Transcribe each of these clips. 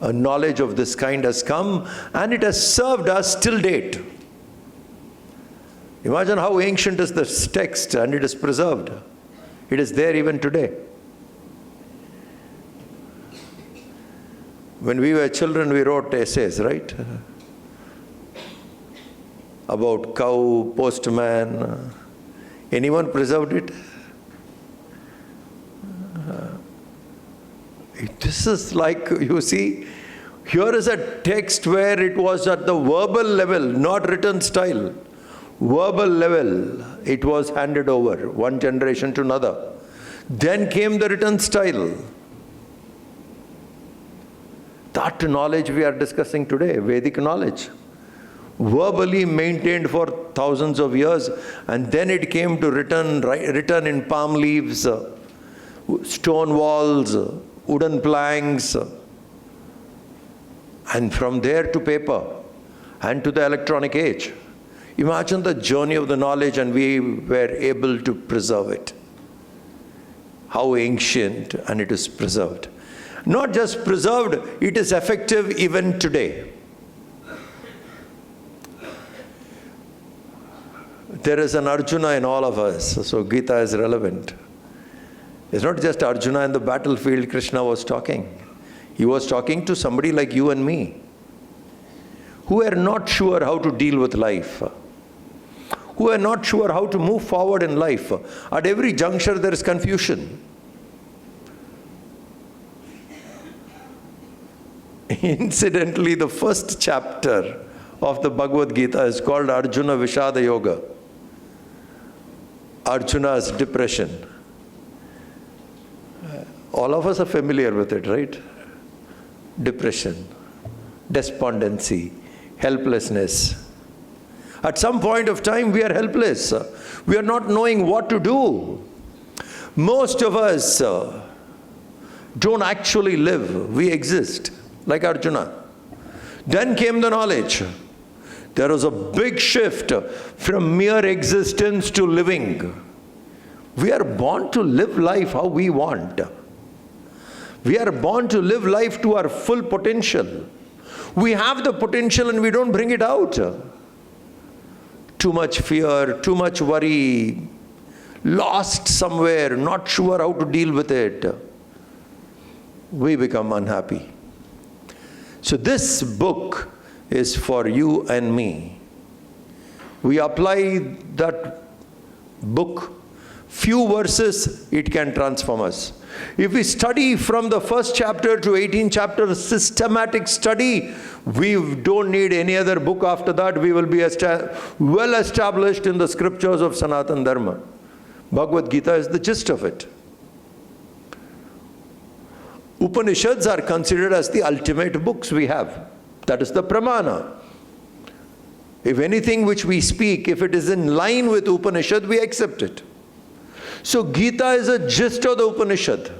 a knowledge of this kind has come, and it has served us till date. Imagine how ancient is this text, and it is preserved. It is there even today. When we were children, we wrote essays, right? About cow, postman. Anyone preserved it? This is like, you see, here is a text where it was at the verbal level, not written style. Verbal level, it was handed over, one generation to another. Then came the written style. That knowledge we are discussing today, Vedic knowledge. Verbally maintained for thousands of years, and then it came to written in palm leaves, stone walls, wooden planks, and from there to paper, and to the electronic age. Imagine the journey of the knowledge, and we were able to preserve it. How ancient, and it is preserved. Not just preserved, it is effective even today. There is an Arjuna in all of us, so Gita is relevant. It's not just Arjuna in the battlefield Krishna was talking. He was talking to somebody like you and me, who are not sure how to deal with life, who are not sure how to move forward in life. At every juncture there is confusion. Incidentally, the first chapter of the Bhagavat Gita is called Arjuna Vishada Yoga. Arjuna's depression. All of us are familiar with it, right? Depression, despondency, helplessness. At some point of time, we are helpless. We are not knowing what to do. Most of us don't actually live. We exist, like Arjuna. Then came the knowledge. There was a big shift from mere existence to living. We are born to live life how we want. We are born to live life to our full potential. We have the potential and we don't bring it out. Too much fear, too much worry, lost somewhere, not sure how to deal with it. We become unhappy. So this book is for you and me. We apply that book, few verses, it can transform us. If we study from the first chapter to 18 chapters, systematic study, we don't need any other book after that. We will be well established in the scriptures of Sanatana Dharma. Bhagavad Gita is the gist of it. Upanishads are considered as the ultimate books we have. That is the pramana. If anything which we speak, if it is in line with Upanishad, we accept it. So Gita is a gist of the Upanishad.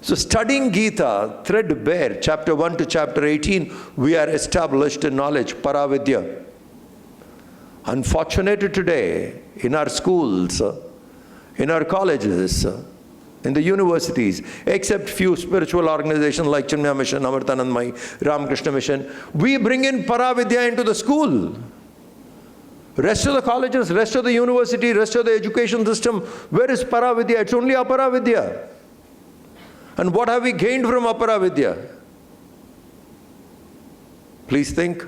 So studying Gita, threadbare, chapter 1 to chapter 18, we are established in knowledge, paravidya. Unfortunate today, in our schools, in our colleges, in the universities, except few spiritual organizations like Chinmaya Mission, Amritanandmayi, Ramakrishna Mission, we bring in paravidya into the school. Rest of the colleges, rest of the university, rest of the education system, where is paravidya? It's only aparavidya. And what have we gained from aparavidya? Please think.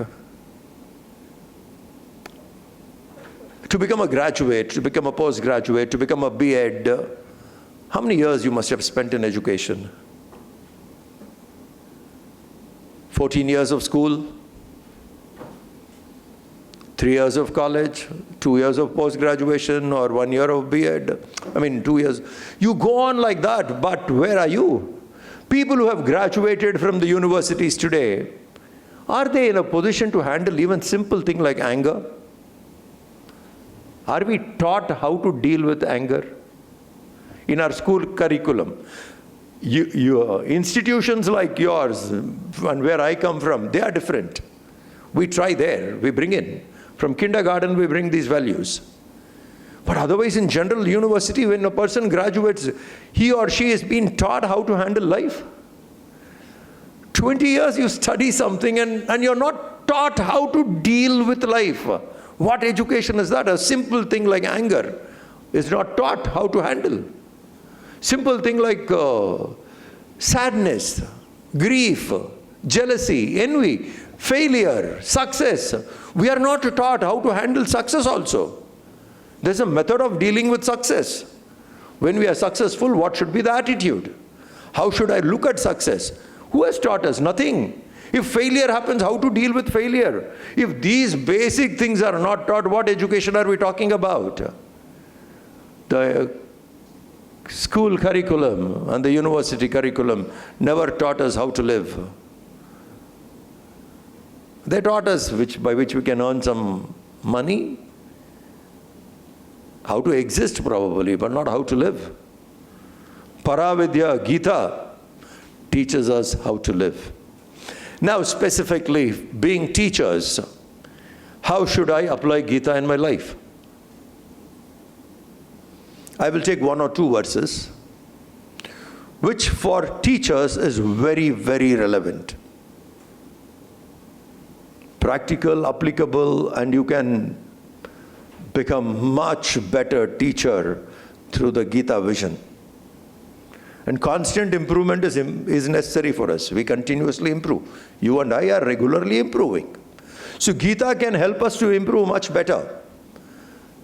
To become a graduate, to become a postgraduate, to become a B.Ed, how many years you must have spent in education? 14 years of school, 3 years of college, 2 years of post-graduation, or 1 year of B.Ed. 2 years. You go on like that, but where are you? People who have graduated from the universities today, are they in a position to handle even simple thing like anger? Are we taught how to deal with anger? In our school curriculum, institutions like yours and where I come from, they are different. We try there, we bring in. From kindergarten, we bring these values. But otherwise, in general university, when a person graduates, he or she is being taught how to handle life. 20 years you study something and you're not taught how to deal with life. What education is that? A simple thing like anger is not taught how to handle. Simple thing like sadness, grief, jealousy, envy, failure, success. We are not taught how to handle success also. There's a method of dealing with success. When we are successful, what should be the attitude? How should I look at success? Who has taught us? Nothing. If failure happens, how to deal with failure? If these basic things are not taught, what education are we talking about? The school curriculum and the university curriculum never taught us how to live. They taught us by which we can earn some money, how to exist probably, but not how to live. Paravidya, Gita, teaches us how to live. Now specifically, being teachers, how should I apply Gita in my life? I will take one or two verses, which for teachers is very, very relevant. Practical, applicable, and you can become much better teacher through the Gita vision. And constant improvement is necessary for us. We continuously improve. You and I are regularly improving. So Gita can help us to improve much better.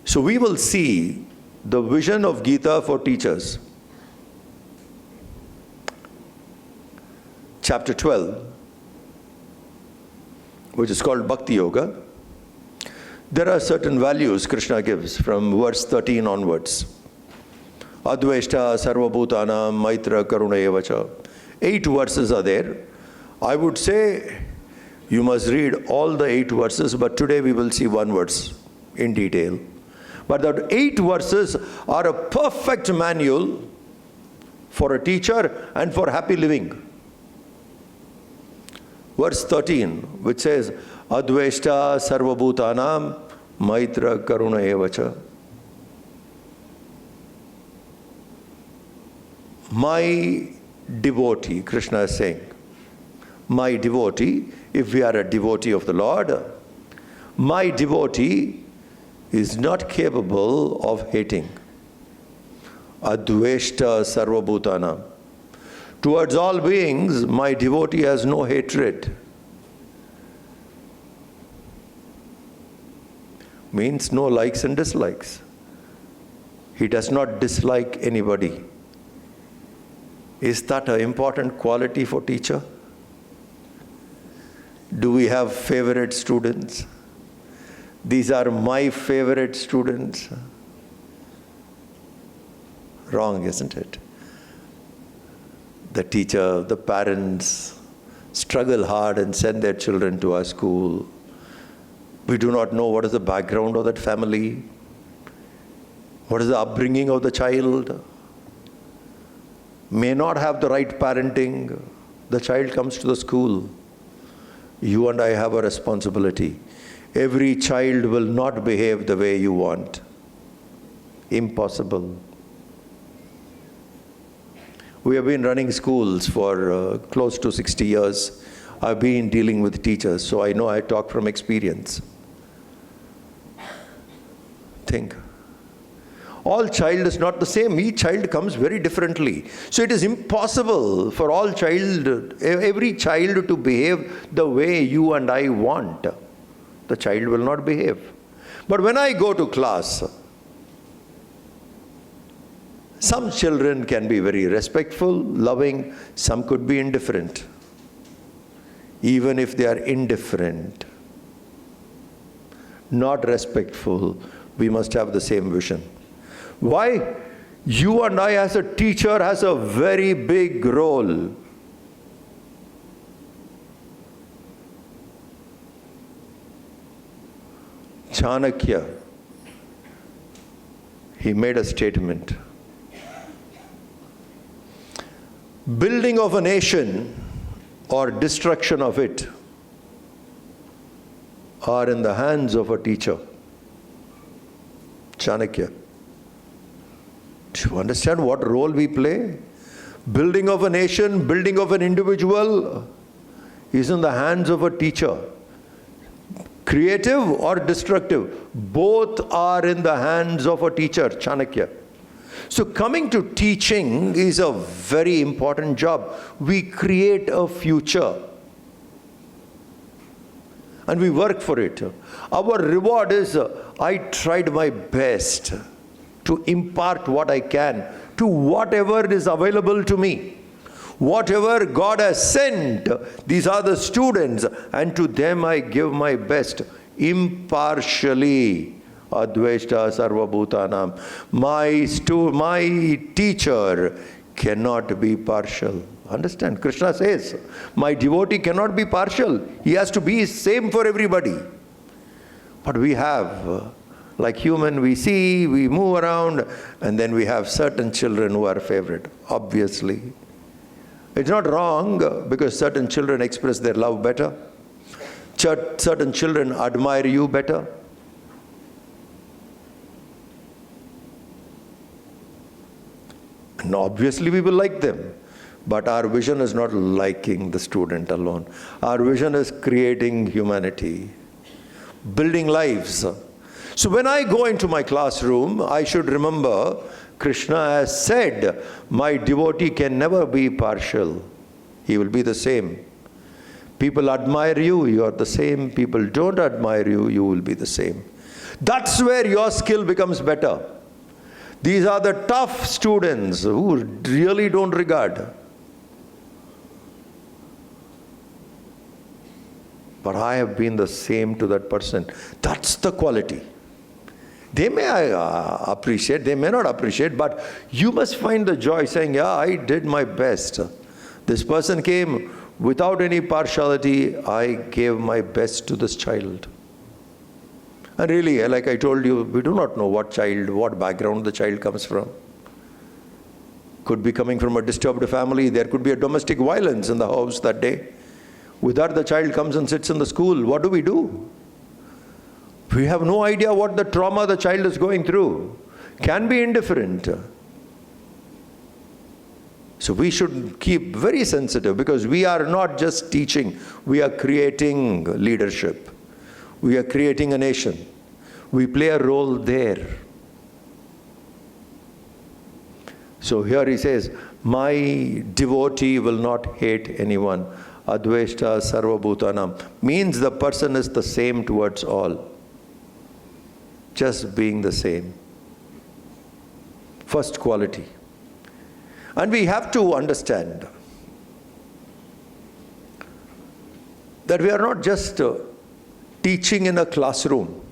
So we will see the vision of Gita for teachers. Chapter 12, which is called Bhakti Yoga. There are certain values Krishna gives from verse 13 onwards. Adveshta sarvabhutanam maitra karuna evacha. 8 verses are there. I would say you must read all the 8 verses, but today we will see one verse in detail. But the 8 verses are a perfect manual for a teacher and for happy living. Verse 13, which says, Adveshta sarvabhutanam maitra karuna evacha. My devotee, Krishna is saying, my devotee, if we are a devotee of the Lord, my devotee is not capable of hating. Adveshta sarvabhutana. Towards all beings, my devotee has no hatred. Means no likes and dislikes. He does not dislike anybody. Is that an important quality for teacher? Do we have favorite students? These are my favorite students. Wrong, isn't it? The teacher, the parents struggle hard and send their children to our school. We do not know what is the background of that family, what is the upbringing of the child. May not have the right parenting. The child comes to the school. You and I have a responsibility. Every child will not behave the way you want. Impossible. We have been running schools for close to 60 years. I've been dealing with teachers, so I know I talk from experience. Think. All child is not the same. Each child comes very differently. So it is impossible for every child to behave the way you and I want. The child will not behave. But when I go to class, some children can be very respectful, loving. Some could be indifferent. Even if they are indifferent, not respectful, we must have the same vision. Why? You and I as a teacher has a very big role. Chanakya, he made a statement. Building of a nation or destruction of it are in the hands of a teacher. Chanakya. Do you understand what role we play? Building of a nation, building of an individual, is in the hands of a teacher. Creative or destructive, both are in the hands of a teacher, Chanakya. So coming to teaching is a very important job. We create a future and we work for it. Our reward is, I tried my best to impart what I can to whatever is available to me. Whatever God has sent, these are the students, and to them I give my best, impartially. Advaita sarva bhutanam. My teacher cannot be partial. Understand? Krishna says, my devotee cannot be partial. He has to be same for everybody. But we have, like human, we see, we move around, and then we have certain children who are favorite, obviously. It's not wrong because certain children express their love better. Certain children admire you better. And obviously we will like them. But our vision is not liking the student alone. Our vision is creating humanity, building lives. So when I go into my classroom, I should remember Krishna has said, my devotee can never be partial. He will be the same. People admire you, you are the same. People don't admire you, you will be the same. That's where your skill becomes better. These are the tough students who really don't regard. But I have been the same to that person. That's the quality. They may appreciate, they may not appreciate, but you must find the joy saying, yeah, I did my best. This person came without any partiality. I gave my best to this child. And really, like I told you, we do not know what background the child comes from. Could be coming from a disturbed family. There could be a domestic violence in the house that day. With that, the child comes and sits in the school. What do? We have no idea what the trauma the child is going through. Can be indifferent. So we should keep very sensitive because we are not just teaching, we are creating leadership. We are creating a nation. We play a role there. So here he says, my devotee will not hate anyone. Advaita sarva bhutanam means the person is the same towards all. Just being the same. First quality. And we have to understand that we are not just teaching in a classroom.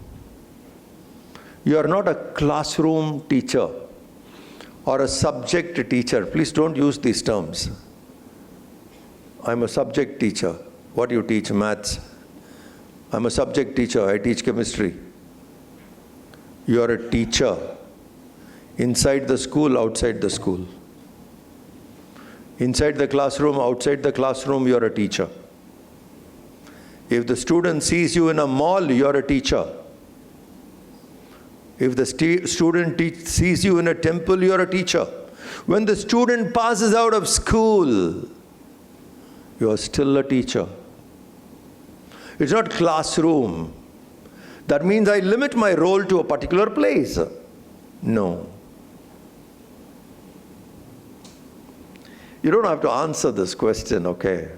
You are not a classroom teacher or a subject teacher. Please don't use these terms. I'm a subject teacher. What do you teach? Maths. I'm a subject teacher. I teach chemistry. You are a teacher. Inside the school, outside the school. Inside the classroom, outside the classroom, you are a teacher. If the student sees you in a mall, you are a teacher. If the student sees you in a temple, you are a teacher. When the student passes out of school, you are still a teacher. It's not classroom. That means I limit my role to a particular place. No. You don't have to answer this question, okay?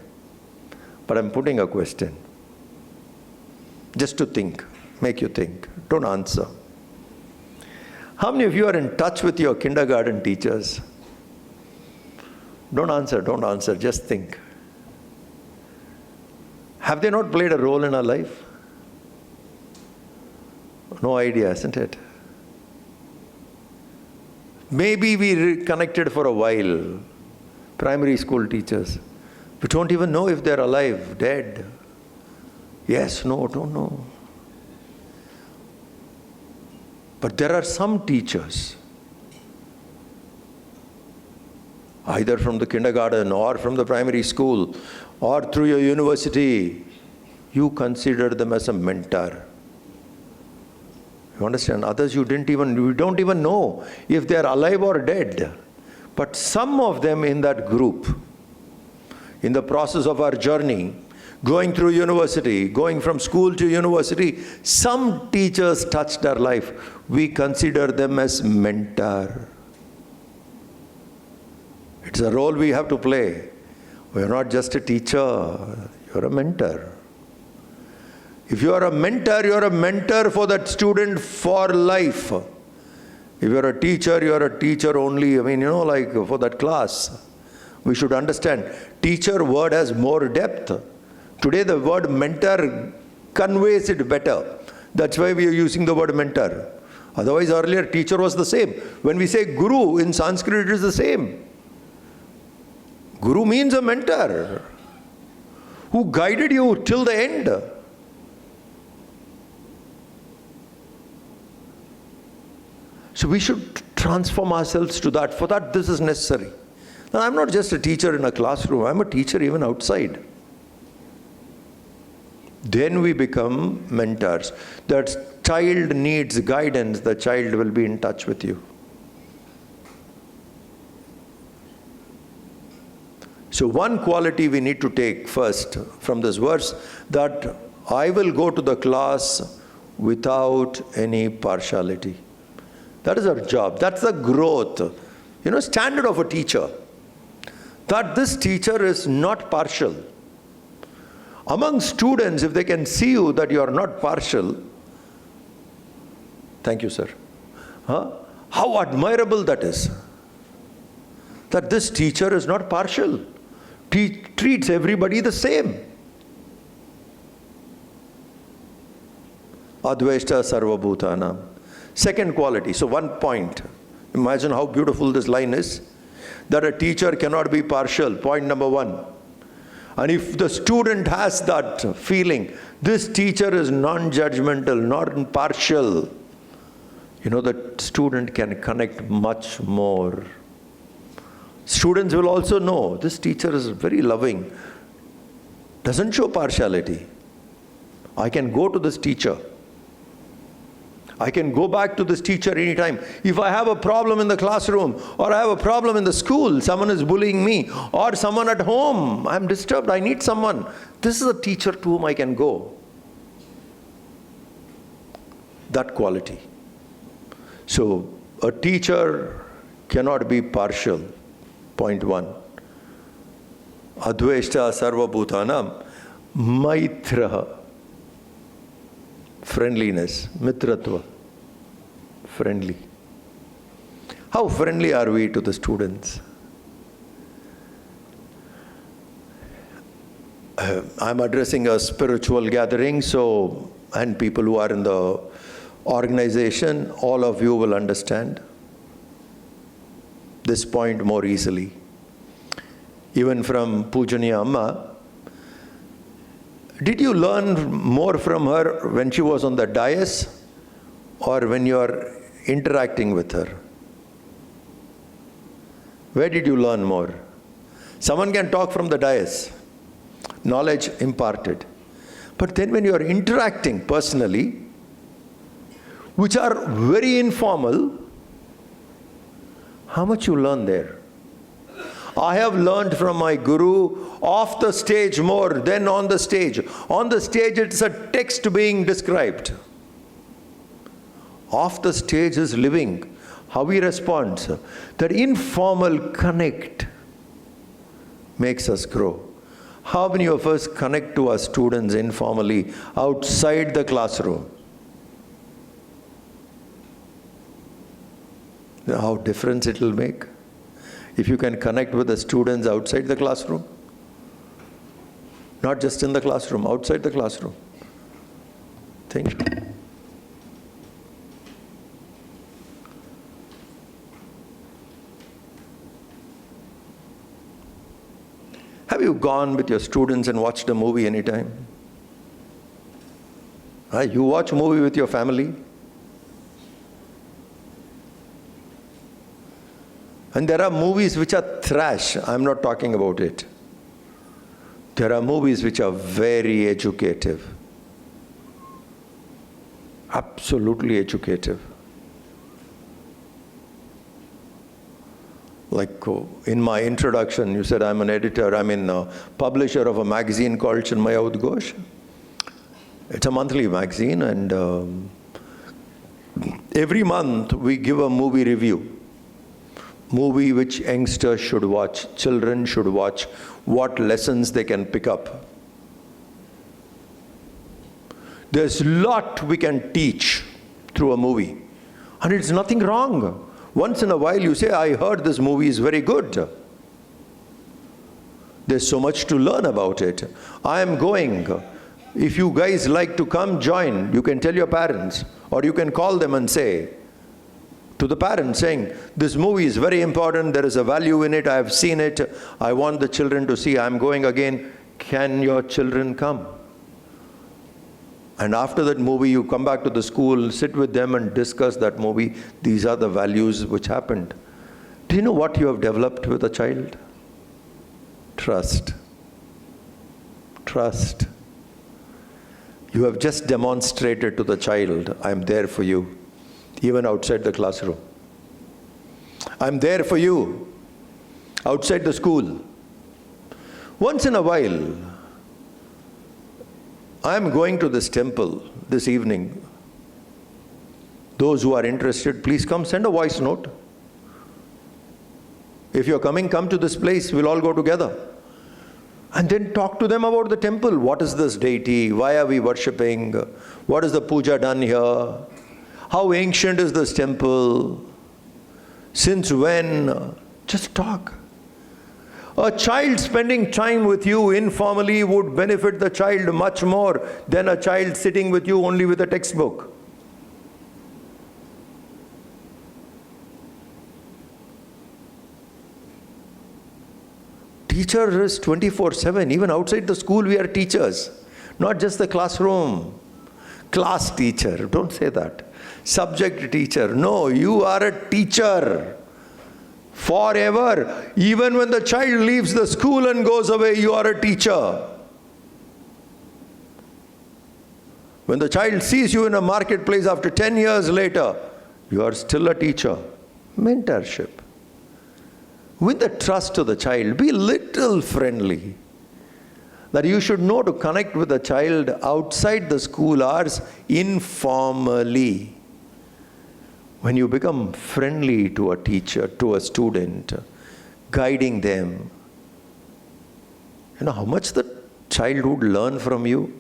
But I'm putting a question. Just to think, make you think. Don't answer. How many of you are in touch with your kindergarten teachers? Don't answer, just think. Have they not played a role in our life? No idea, isn't it? Maybe we reconnected for a while. Primary school teachers. We don't even know if they're alive, dead. Yes, no, don't know. But there are some teachers, either from the kindergarten or from the primary school or through your university, you consider them as a mentor. You understand? Others you don't even know if they are alive or dead. But some of them in that group, in the process of our journey, going through university, going from school to university, some teachers touched our life. We consider them as mentor. It's a role we have to play. We're not just a teacher, you're a mentor. If you are a mentor for that student for life. If you're a teacher only, like for that class. We should understand, teacher word has more depth. Today the word mentor conveys it better. That's why we are using the word mentor. Otherwise earlier teacher was the same. When we say guru in Sanskrit, it is the same. Guru means a mentor who guided you till the end. So we should transform ourselves to that. For that, this is necessary. Now, I'm not just a teacher in a classroom. I'm a teacher even outside. Then we become mentors. That child needs guidance. The child will be in touch with you. So one quality we need to take first from this verse, that I will go to the class without any partiality. That is our job. That's the growth, standard of a teacher. That this teacher is not partial. Among students, if they can see you that you are not partial, thank you, sir. How admirable that is. That this teacher is not partial. Treats everybody the same. Advaita sarva bhutanam. Second quality, so one point. Imagine how beautiful this line is. That a teacher cannot be partial, point number one. And if the student has that feeling, this teacher is non-judgmental, not partial, the student can connect much more. Students will also know, this teacher is very loving, doesn't show partiality. I can go to this teacher. I can go back to this teacher anytime. If I have a problem in the classroom, or I have a problem in the school, someone is bullying me, or someone at home, I'm disturbed, I need someone. This is a teacher to whom I can go. That quality. So, a teacher cannot be partial. Point one. Advaita sarva bhutanam maitraha. Friendliness, mitratva, friendly. How friendly are we to the students? I'm addressing a spiritual gathering, and people who are in the organization, all of you will understand this point more easily. Even from Pujaniya Amma, did you learn more from her when she was on the dais or when you are interacting with her? Where did you learn more? Someone can talk from the dais, knowledge imparted. But then when you are interacting personally, which are very informal, how much you learn there? I have learned from my guru off the stage more than on the stage. On the stage it's a text being described. Off the stage is living. How he responds. That informal connect makes us grow. How many of us connect to our students informally outside the classroom? How difference it will make? If you can connect with the students outside the classroom, not just in the classroom, outside the classroom. Think. Have you gone with your students and watched a movie anytime? You watch a movie with your family? And there are movies which are trash. I'm not talking about it. There are movies which are very educative. Absolutely educative. Like in my introduction, you said I'm an editor, publisher of a magazine called Chinmaya Udghosh. It's a monthly magazine, and every month we give a movie review. Movie which youngsters should watch, children should watch, what lessons they can pick up. There's a lot we can teach through a movie. And it's nothing wrong. Once in a while you say, I heard this movie is very good. There's so much to learn about it. I am going. If you guys like to come, join. You can tell your parents. Or you can call them and say to the parents, saying, this movie is very important. There is a value in it. I have seen it. I want the children to see. I'm going again. Can your children come? And after that movie, you come back to the school, sit with them and discuss that movie. These are the values which happened. Do you know what you have developed with a child? Trust. Trust. You have just demonstrated to the child, I'm there for you, even outside the classroom. I'm there for you, outside the school. Once in a while, I'm going to this temple this evening. Those who are interested, please come, send a voice note. If you're coming, come to this place, we'll all go together. And then talk to them about the temple. What is this deity? Why are we worshipping? What is the puja done here? How ancient is this temple? Since when? Just talk. A child spending time with you informally would benefit the child much more than a child sitting with you only with a textbook. Teacher is 24/7. Even outside the school we are teachers. Not just the classroom. Class teacher. Don't say that. Subject teacher. No, you are a teacher. Forever. Even when the child leaves the school and goes away, you are a teacher. When the child sees you in a marketplace after 10 years later, you are still a teacher. Mentorship. With the trust of the child, be little friendly. That you should know to connect with the child outside the school hours informally. When you become friendly to a teacher, to a student, guiding them, you know how much the child would learn from you?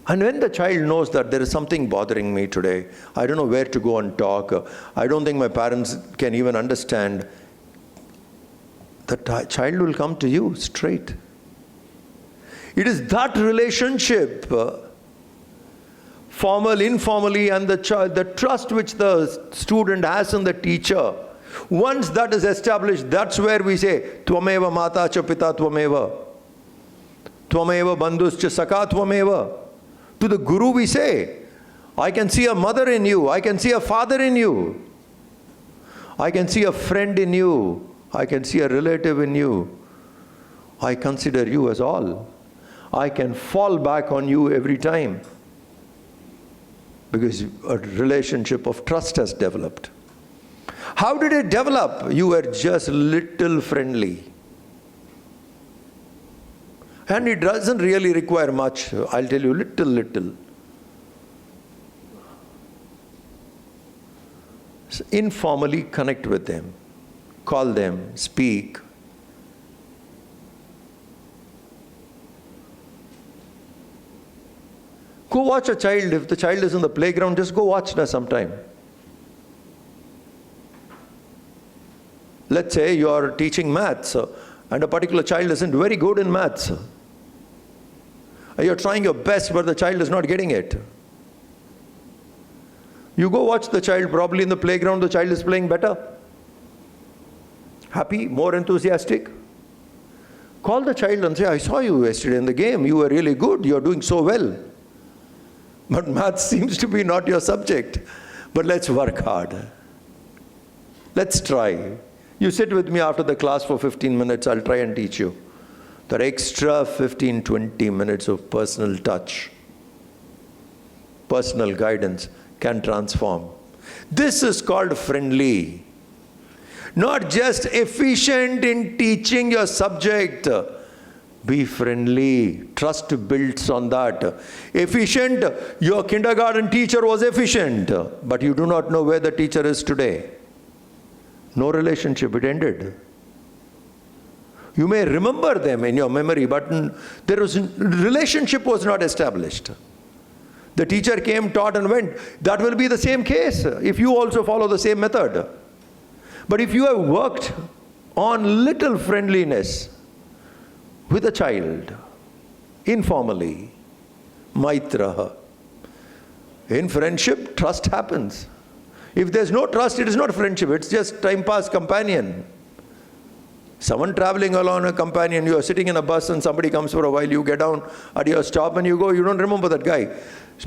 And when the child knows that there is something bothering me today, I don't know where to go and talk, I don't think my parents can even understand, the child will come to you straight. It is that relationship, formal, informally, and the trust which the student has in the teacher. Once that is established, that's where we say, Tvameva mata cha pita tvameva. Tvameva bandhus cha saka tvameva. To the Guru we say, I can see a mother in you, I can see a father in you, I can see a friend in you, I can see a relative in you. I consider you as all. I can fall back on you every time. Because a relationship of trust has developed. How did it develop? You were just little friendly. And it doesn't really require much. I'll tell you, little. So informally connect with them. Call them, speak. Go watch a child. If the child is in the playground, just go watch her sometime. Let's say you are teaching maths and a particular child isn't very good in maths. You're trying your best, but the child is not getting it. You go watch the child, probably in the playground the child is playing better. Happy, more enthusiastic. Call the child and say, I saw you yesterday in the game, you were really good, you're doing so well. But maths seems to be not your subject. But let's work hard. Let's try. You sit with me after the class for 15 minutes, I'll try and teach you. That extra 15-20 minutes of personal touch, personal guidance can transform. This is called friendly. Not just efficient in teaching your subject. Be friendly. Trust builds on that. Efficient, your kindergarten teacher was efficient, but you do not know where the teacher is today. No relationship, it ended. You may remember them in your memory, but relationship was not established. The teacher came, taught and went. That will be the same case if you also follow the same method. But if you have worked on little friendliness with a child, informally, maitra, in friendship, trust happens. If there's no trust, it is not friendship, it's just time pass companion. Someone traveling along a companion, you are sitting in a bus and somebody comes for a while, you get down at your stop and you go, you don't remember that guy.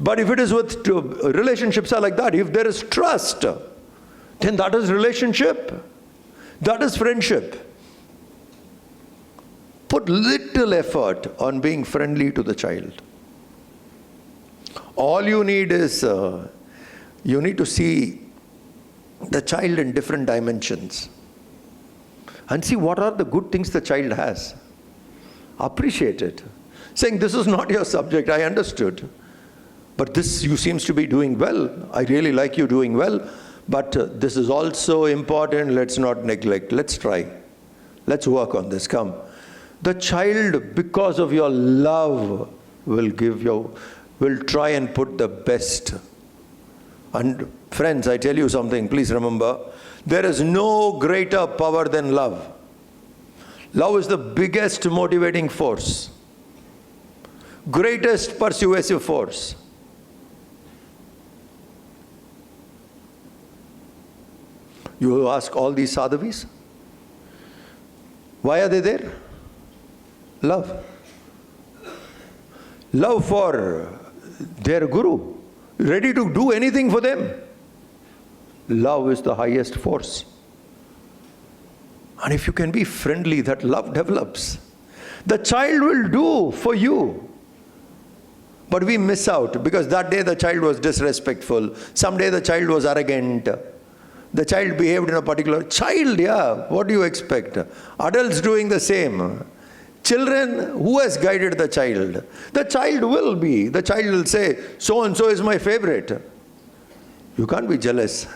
But if it is with relationships are like that, if there is trust, then that is relationship. That is friendship. Put little effort on being friendly to the child. All you need is, you need to see the child in different dimensions. And see what are the good things the child has. Appreciate it. Saying, this is not your subject, I understood. But this you seems to be doing well. I really like you doing well. But this is also important. Let's not neglect. Let's try. Let's work on this. Come. The child, because of your love, will try and put the best. And friends, I tell you something, please remember, there is no greater power than love. Love is the biggest motivating force, greatest persuasive force. You ask all these sadhavis, why are they there? Love. Love for their guru, ready to do anything for them. Love is the highest force. And if you can be friendly, that love develops. The child will do for you. But we miss out because that day the child was disrespectful. Someday the child was arrogant. The child behaved in a particular... Child, yeah, what do you expect? Adults doing the same. Children, who has guided the child? The child will be. The child will say, so-and-so is my favorite. You can't be jealous.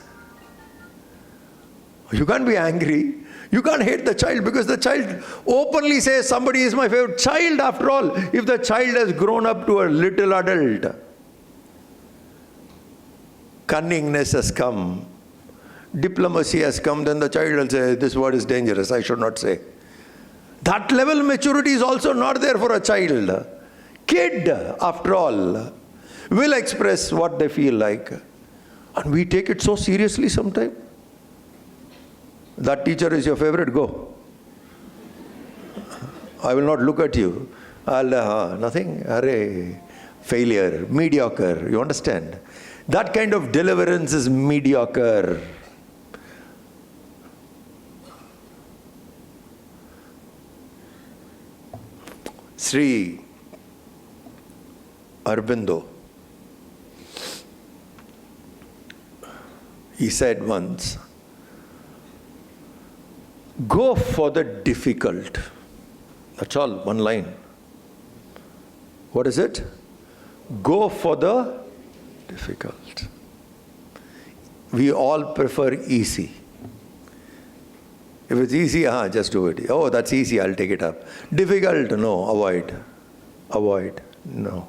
You can't be angry. You can't hate the child because the child openly says somebody is my favorite. Child, after all, if the child has grown up to a little adult, cunningness has come, diplomacy has come, then the child will say, this word is dangerous, I should not say. That level of maturity is also not there for a child. Kid, after all, will express what they feel like. And we take it so seriously sometimes. That teacher is your favorite, go. I will not look at you. Nothing, array, failure, mediocre, you understand? That kind of deliverance is mediocre. Sri Aurobindo, he said once, go for the difficult. That's all, one line. What is it? Go for the difficult. We all prefer easy. If it's easy, just do it. Oh, that's easy, I'll take it up. Difficult, no, avoid. Avoid, no.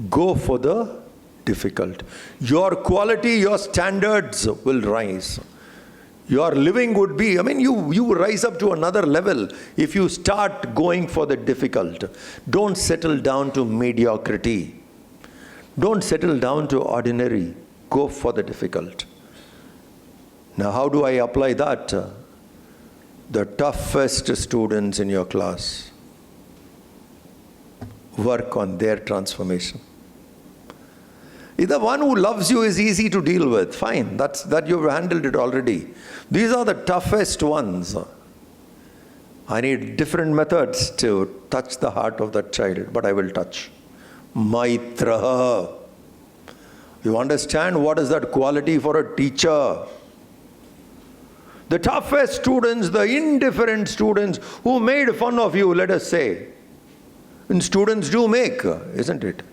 Go for the difficult. Your quality, your standards will rise. Your living would be, you rise up to another level if you start going for the difficult. Don't settle down to mediocrity. Don't settle down to ordinary. Go for the difficult. Now, how do I apply that? The toughest students in your class, work on their transformation. If the one who loves you is easy to deal with, fine, that you've handled it already. These are the toughest ones. I need different methods to touch the heart of that child, but I will touch. Maitra. You understand what is that quality for a teacher? The toughest students, the indifferent students who made fun of you, let us say. And students do make, isn't it?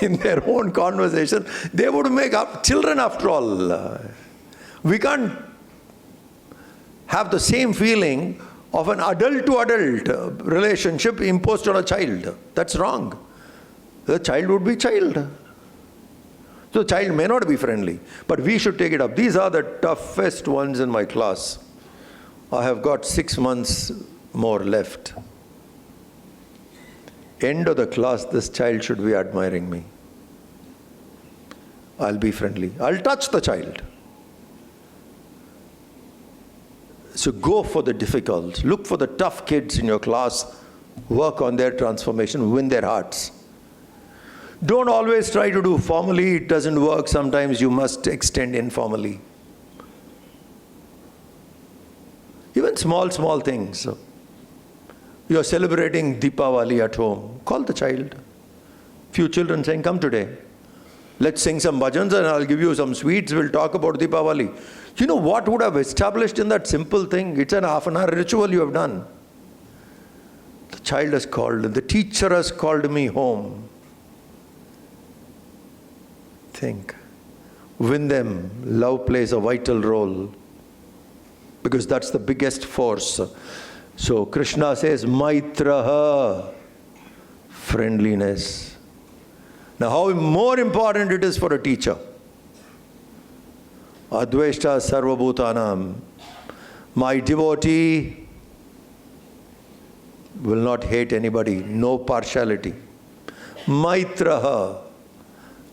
In their own conversation, they would make up children after all. We can't have the same feeling of an adult to adult relationship imposed on a child. That's wrong. The child would be child. So the child may not be friendly, but we should take it up. These are the toughest ones in my class. I have got 6 months more left. End of the class, this child should be admiring me. I'll be friendly. I'll touch the child. So go for the difficult. Look for the tough kids in your class. Work on their transformation. Win their hearts. Don't always try to do formally. It doesn't work. Sometimes you must extend informally. Even small things. You are celebrating Deepavali at home. Call the child. Few children saying, come today. Let's sing some bhajans and I'll give you some sweets. We'll talk about Deepavali. You know what would have established in that simple thing? It's an half-an-hour ritual you have done. The child has called. The teacher has called me home. Think. Win them. Love plays a vital role. Because that's the biggest force. So Krishna says, Maitraha, friendliness. Now how more important it is for a teacher. Adveshta sarvabhutanam. My devotee will not hate anybody, no partiality. Maitraha.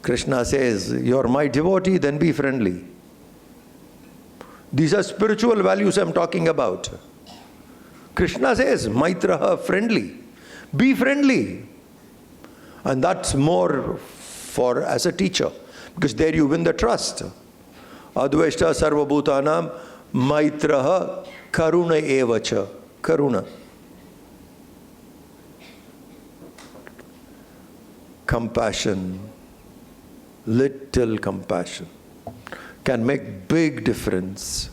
Krishna says, you're my devotee, then be friendly. These are spiritual values I'm talking about. Krishna says, Maitraha, friendly. Be friendly. And that's more for as a teacher. Because there you win the trust. Adveshta sarvabhutanam maitraha karuna evacha. Karuna. Compassion. Little compassion can make big difference.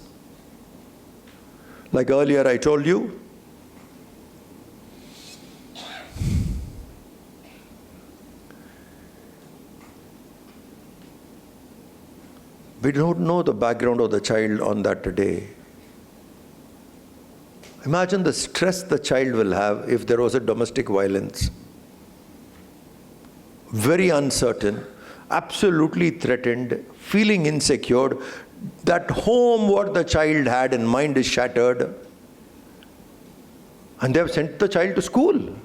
Like earlier I told you, we don't know the background of the child on that day. Imagine the stress the child will have if there was a domestic violence. Very uncertain, absolutely threatened, feeling insecure. That home what the child had in mind is shattered. And they have sent the child to school.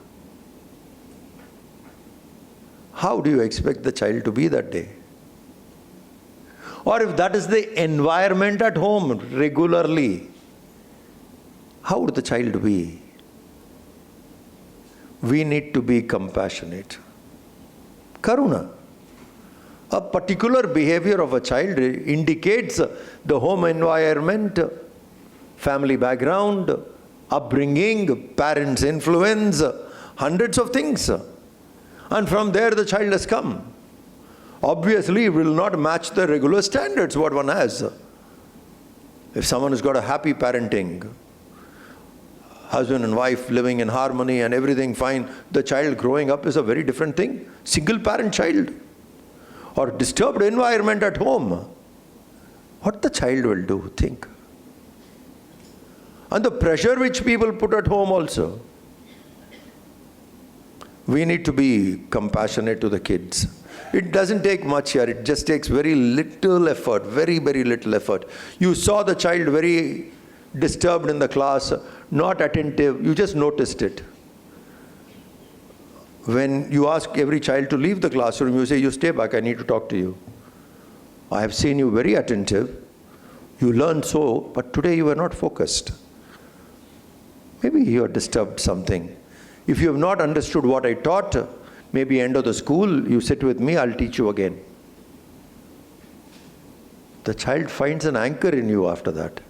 How do you expect the child to be that day? Or if that is the environment at home regularly, how would the child be? We need to be compassionate. Karuna. A particular behavior of a child indicates the home environment, family background, upbringing, parents' influence, hundreds of things. And from there the child has come. Obviously, it will not match the regular standards what one has. If someone has got a happy parenting, husband and wife living in harmony and everything fine, the child growing up is a very different thing. Single parent child. Or disturbed environment at home. What the child will do, think. And the pressure which people put at home also. We need to be compassionate to the kids. It doesn't take much here. It just takes very little effort, very, very little effort. You saw the child very disturbed in the class, not attentive. You just noticed it. When you ask every child to leave the classroom, you say, you stay back, I need to talk to you. I have seen you very attentive. You learned so, but today you were not focused. Maybe you are disturbed something. If you have not understood what I taught, maybe end of the school, you sit with me, I'll teach you again. The child finds an anchor in you after that.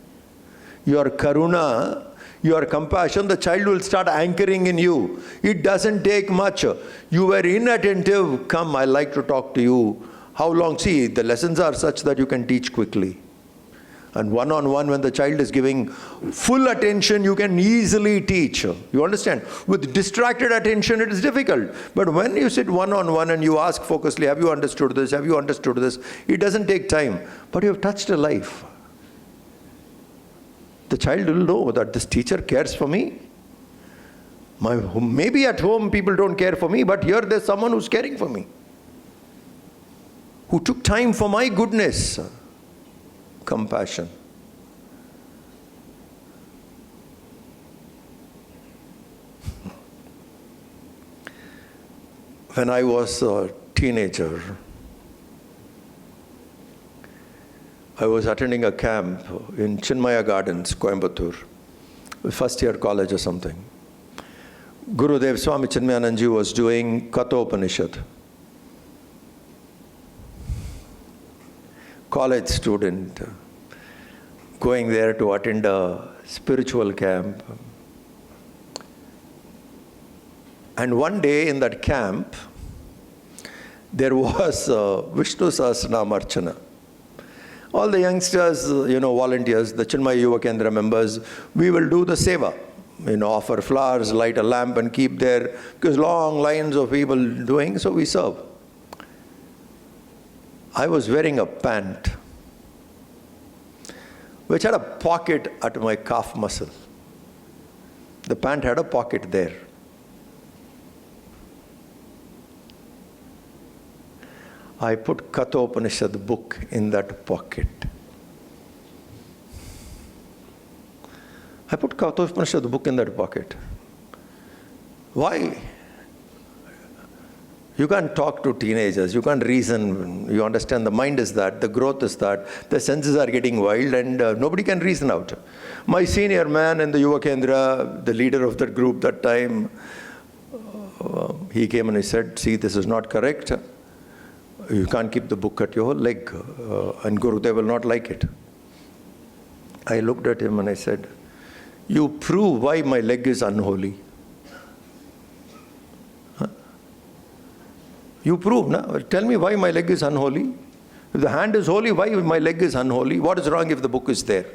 Your karuna, your compassion, the child will start anchoring in you. It doesn't take much. You were inattentive, come, I like to talk to you. How long? See, the lessons are such that you can teach quickly. And one-on-one, when the child is giving full attention, you can easily teach. You understand? With distracted attention, it is difficult. But when you sit one-on-one and you ask focusedly, have you understood this? Have you understood this? It doesn't take time. But you have touched a life. The child will know that this teacher cares for me. Maybe at home people don't care for me, but here there's someone who's caring for me, who took time for my goodness. Compassion. When I was a teenager, I was attending a camp in Chinmaya Gardens, Coimbatore, first year college or something. Gurudev Swami Chinmayananda was doing Katha Upanishad. College student going there to attend a spiritual camp. And one day in that camp, there was Vishnu Sahasranam Archana. All the youngsters, volunteers, the Chinmaya Yuva Kendra members, we will do the seva. Offer flowers, light a lamp and keep there, because long lines of people doing, so we serve. I was wearing a pant which had a pocket at my calf muscle. The pant had a pocket there. I put Katha Upanishad book in that pocket. I put Katha Upanishad book in that pocket. Why? You can't talk to teenagers, you can't reason, you understand the mind is that, the growth is that, the senses are getting wild and nobody can reason out. My senior man in the Yuva Kendra, the leader of that group that time, he came and he said, see, this is not correct. You can't keep the book at your leg and Gurudev will not like it. I looked at him and I said, you prove why my leg is unholy. You prove, no? Tell me why my leg is unholy. If the hand is holy, why my leg is unholy? What is wrong if the book is there?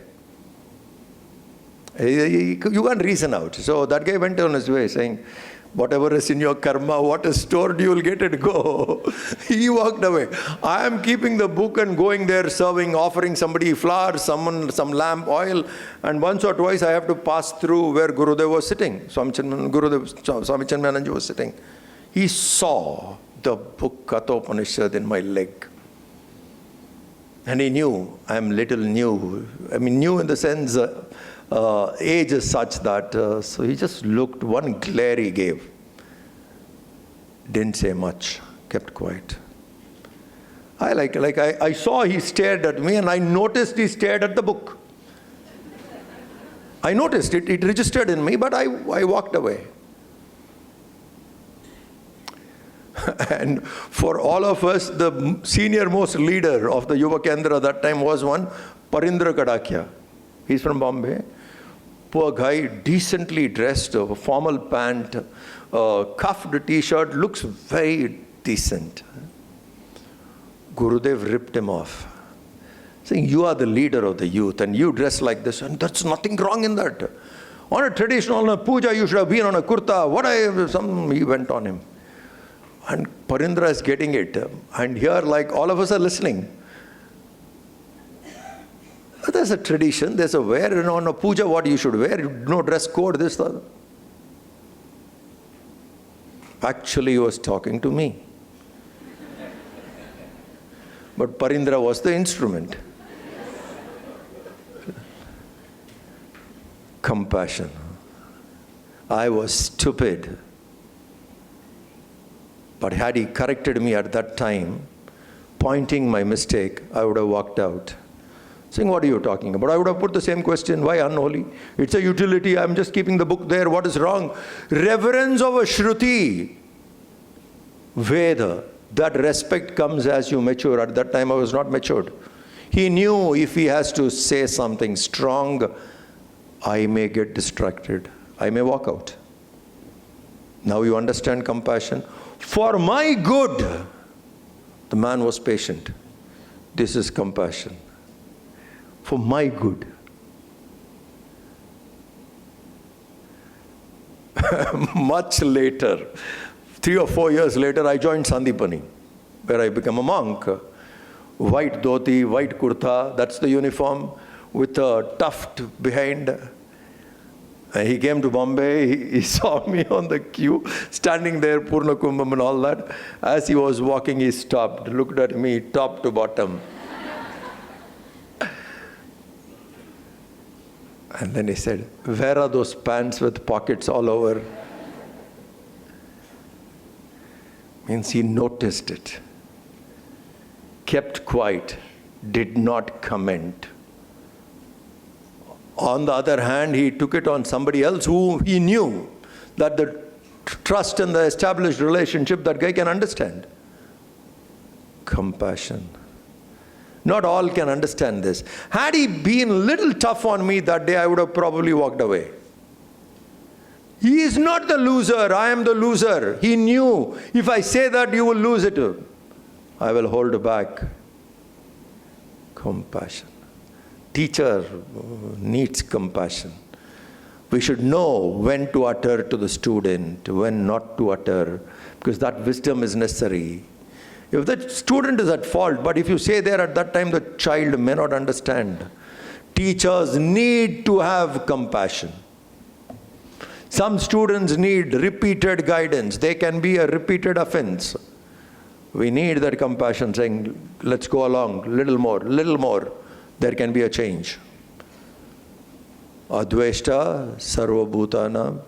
You can't reason out. So that guy went on his way saying, whatever is in your karma, what is stored, you will get it, go. He walked away. I am keeping the book and going there, serving, offering somebody flowers, some lamp, oil. And once or twice I have to pass through where Gurudev was sitting. Swami Chinmayananda was sitting. He saw the book Katha Upanishad in my leg. And he knew, I am little new. I mean, new in the sense, age is such that, so he just looked, one glare he gave. Didn't say much, kept quiet. I saw he stared at me and I noticed he stared at the book. I noticed it, it registered in me, but I walked away. And for all of us, the senior most leader of the Yuva Kendra that time was one, Parindra Kadakia. He's from Bombay. Poor guy, decently dressed, a formal pant, cuffed t-shirt, looks very decent. Gurudev ripped him off, saying, you are the leader of the youth and you dress like this, and there's nothing wrong in that. On a traditional, on a puja, you should have been on a kurta. He went on him. And Parindra is getting it. And here, like, all of us are listening. There's a tradition, there's a wear, on a puja, what you should wear, no dress code, this, that. Actually, he was talking to me. But Parindra was the instrument. Compassion. I was stupid. But had he corrected me at that time, pointing my mistake, I would have walked out. Saying, what are you talking about? I would have put the same question, why unholy? It's a utility, I'm just keeping the book there, what is wrong? Reverence of a Shruti, Veda, that respect comes as you mature. At that time I was not matured. He knew if he has to say something strong, I may get distracted, I may walk out. Now you understand compassion? For my good, the man was patient. This is compassion. for my good. Much later, 3 or 4 years later, I joined Sandipani, where I became a monk. White dhoti, white kurta, that's the uniform, with a tuft behind. And he came to Bombay, he saw me on the queue, standing there, Purna Kumbham and all that. As he was walking, he stopped, looked at me top to bottom. And then he said, "Where are those pants with pockets all over?" Means he noticed it, kept quiet, did not comment. On the other hand, he took it on somebody else who he knew that the trust and the established relationship, that guy can understand. Compassion. Not all can understand this. Had he been a little tough on me that day, I would have probably walked away. He is not the loser, I am the loser. He knew, if I say that, you will lose it. I will hold back. Compassion. Teacher needs compassion. We should know when to utter to the student, when not to utter, because that wisdom is necessary. If the student is at fault, but if you say there at that time, the child may not understand. Teachers need to have compassion. Some students need repeated guidance. They can be a repeated offense. We need that compassion, saying, let's go along, little more. There can be a change. Adveshta sarva bhutana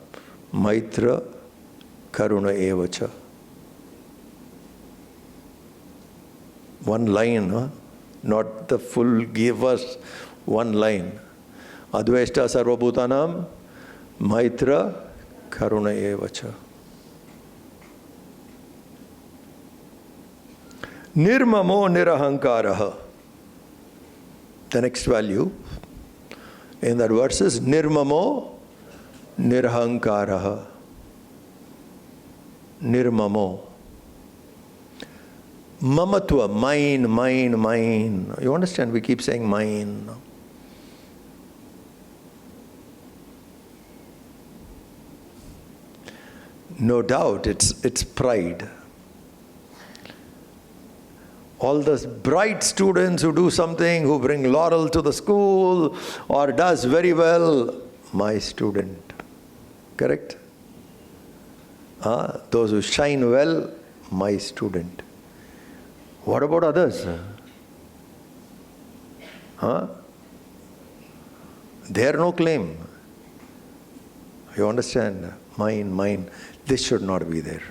maitra karuna evacha. One line, not the full, give us one line. Adveshta sarva bhutanam maitra karuna evacha. Nirmamo nirahankaraha. The next value in that verse is nirmamo nirahankaraha. Nirmamo. Mamatva, mine. You understand? We keep saying mine. No doubt, it's pride. All those bright students who do something, who bring laurel to the school, or does very well, my student. Correct? Those who shine well, my student. What about others? They are no claim. You understand? Mine. This should not be there.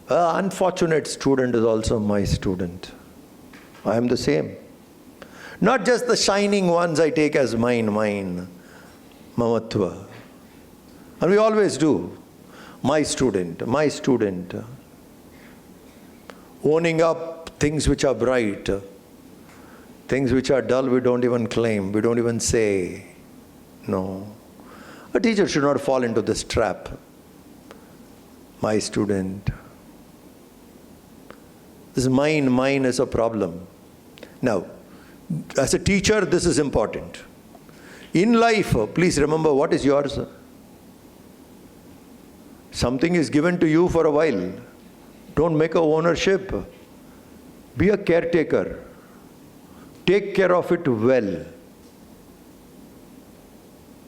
An unfortunate student is also my student. I am the same. Not just the shining ones I take as mine. Mamatva. And we always do. My student. Owning up things which are bright. Things which are dull, we don't even claim. We don't even say. No. A teacher should not fall into this trap. My student. This mine is a problem. Now, as a teacher, this is important. In life, please remember what is yours. Something is given to you for a while. Don't make a ownership. Be a caretaker. Take care of it well.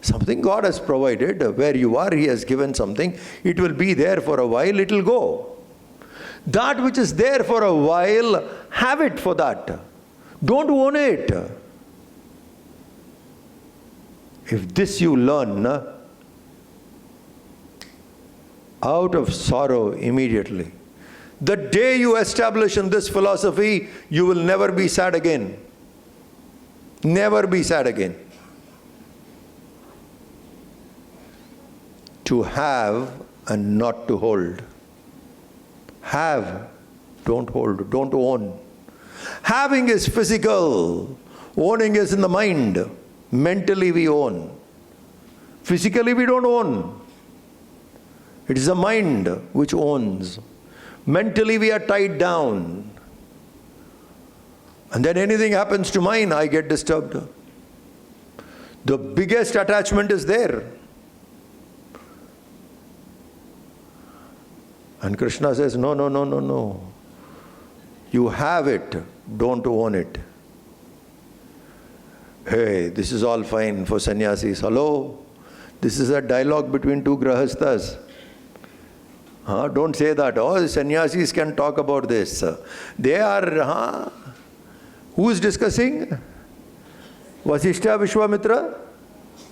Something God has provided, where you are, He has given something. It will be there for a while, it will go. That which is there for a while, have it for that. Don't own it. If this you learn, out of sorrow immediately. The day you establish in this philosophy, you will never be sad again. Never be sad again. To have and not to hold. Have, don't hold, don't own. Having is physical, owning is in the mind. Mentally we own. Physically we don't own. It is the mind which owns. Mentally we are tied down. And then anything happens to mine, I get disturbed. The biggest attachment is there. And Krishna says, no, no, no, no, no. You have it, don't own it. Hey, this is all fine for sannyasis. Hello? This is a dialogue between two grahasthas. Don't say that. Oh, sannyasis can talk about this. They are, who is discussing? Vasishtha,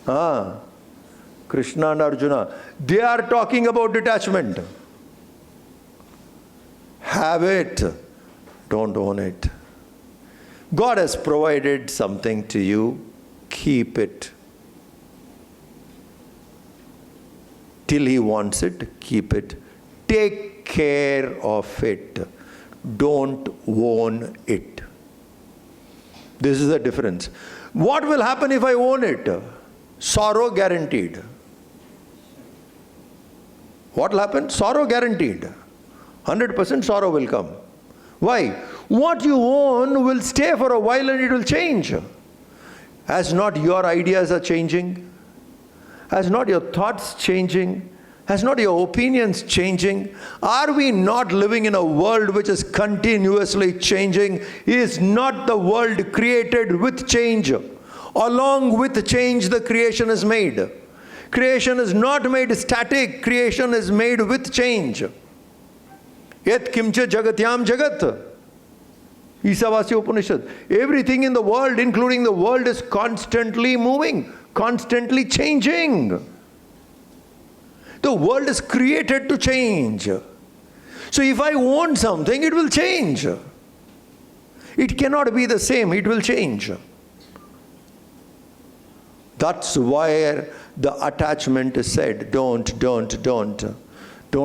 Vishwamitra? Krishna and Arjuna. They are talking about detachment. Have it, don't own it. God has provided something to you, keep it. Till He wants it, keep it. Take care of it. Don't own it. This is the difference. What will happen if I own it? Sorrow guaranteed. What will happen? Sorrow guaranteed. 100% sorrow will come. Why? What you own will stay for a while and it will change. As not your ideas are changing, as not your thoughts changing, as not your opinions changing, are we not living in a world which is continuously changing? Is not the world created with change? Along with change, the creation is made. Creation is not made static, creation is made with change. Yet kimcha jagatyam jagat. Isavasya Upanishad. Everything in the world, including the world, is constantly moving, constantly changing. The world is created to change. So if I own something, it will change. It cannot be the same, it will change. That's why the attachment is said. Don't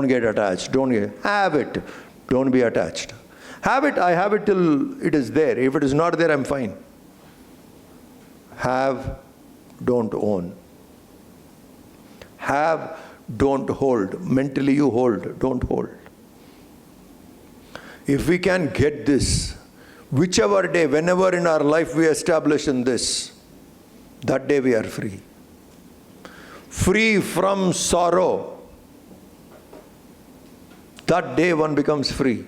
get attached. Have it. Don't be attached. Have it, I have it till it is there. If it is not there, I'm fine. Have, don't own. Have, don't hold. Mentally you hold, don't hold. If we can get this, whichever day, whenever in our life we establish in this, that day we are free. Free from sorrow. That day one becomes free.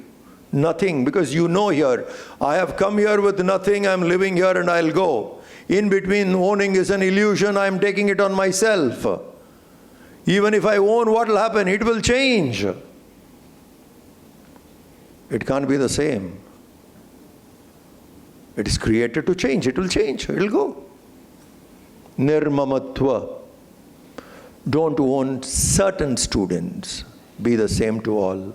Nothing, because you know here, I have come here with nothing, I'm living here and I'll go. In between, owning is an illusion, I'm taking it on myself. Even if I own, what will happen? It will change. It can't be the same. It is created to change, it will change, it will go. Nirmamatva. Don't own certain students. Be the same to all.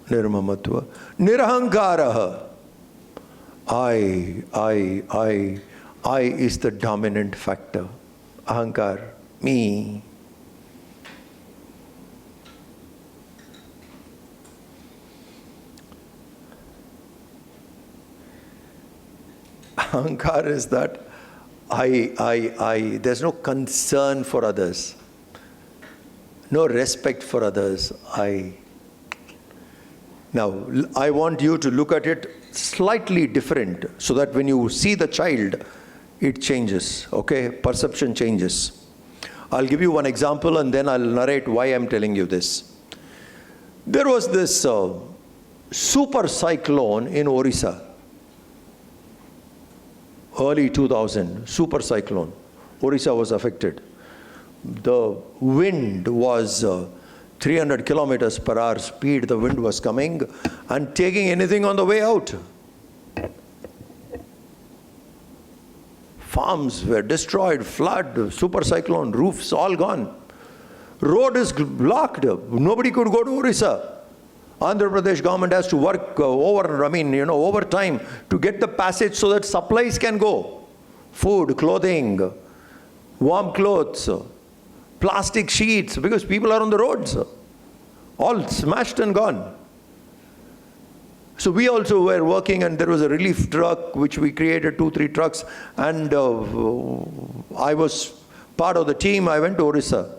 Nirmamatva. Nirahankaraha. I is the dominant factor. Ahankar, me. Ahankar is that I. There's no concern for others. No respect for others. Now, I want you to look at it slightly different so that when you see the child, it changes, okay? Perception changes. I'll give you one example and then I'll narrate why I'm telling you this. There was this super cyclone in Orissa. Early 2000, super cyclone. Orissa was affected. The wind was 300 kilometers per hour speed. The wind was coming and taking anything on the way out. Farms were destroyed, flood, super cyclone, roofs all gone. Road is blocked. Nobody could go to Orissa. Andhra Pradesh government has to work overtime to get the passage so that supplies can go. Food, clothing, warm clothes, plastic sheets, because people are on the roads. All smashed and gone. So we also were working, and there was a relief truck which we created, 2-3 trucks, and I was part of the team. I went to Orissa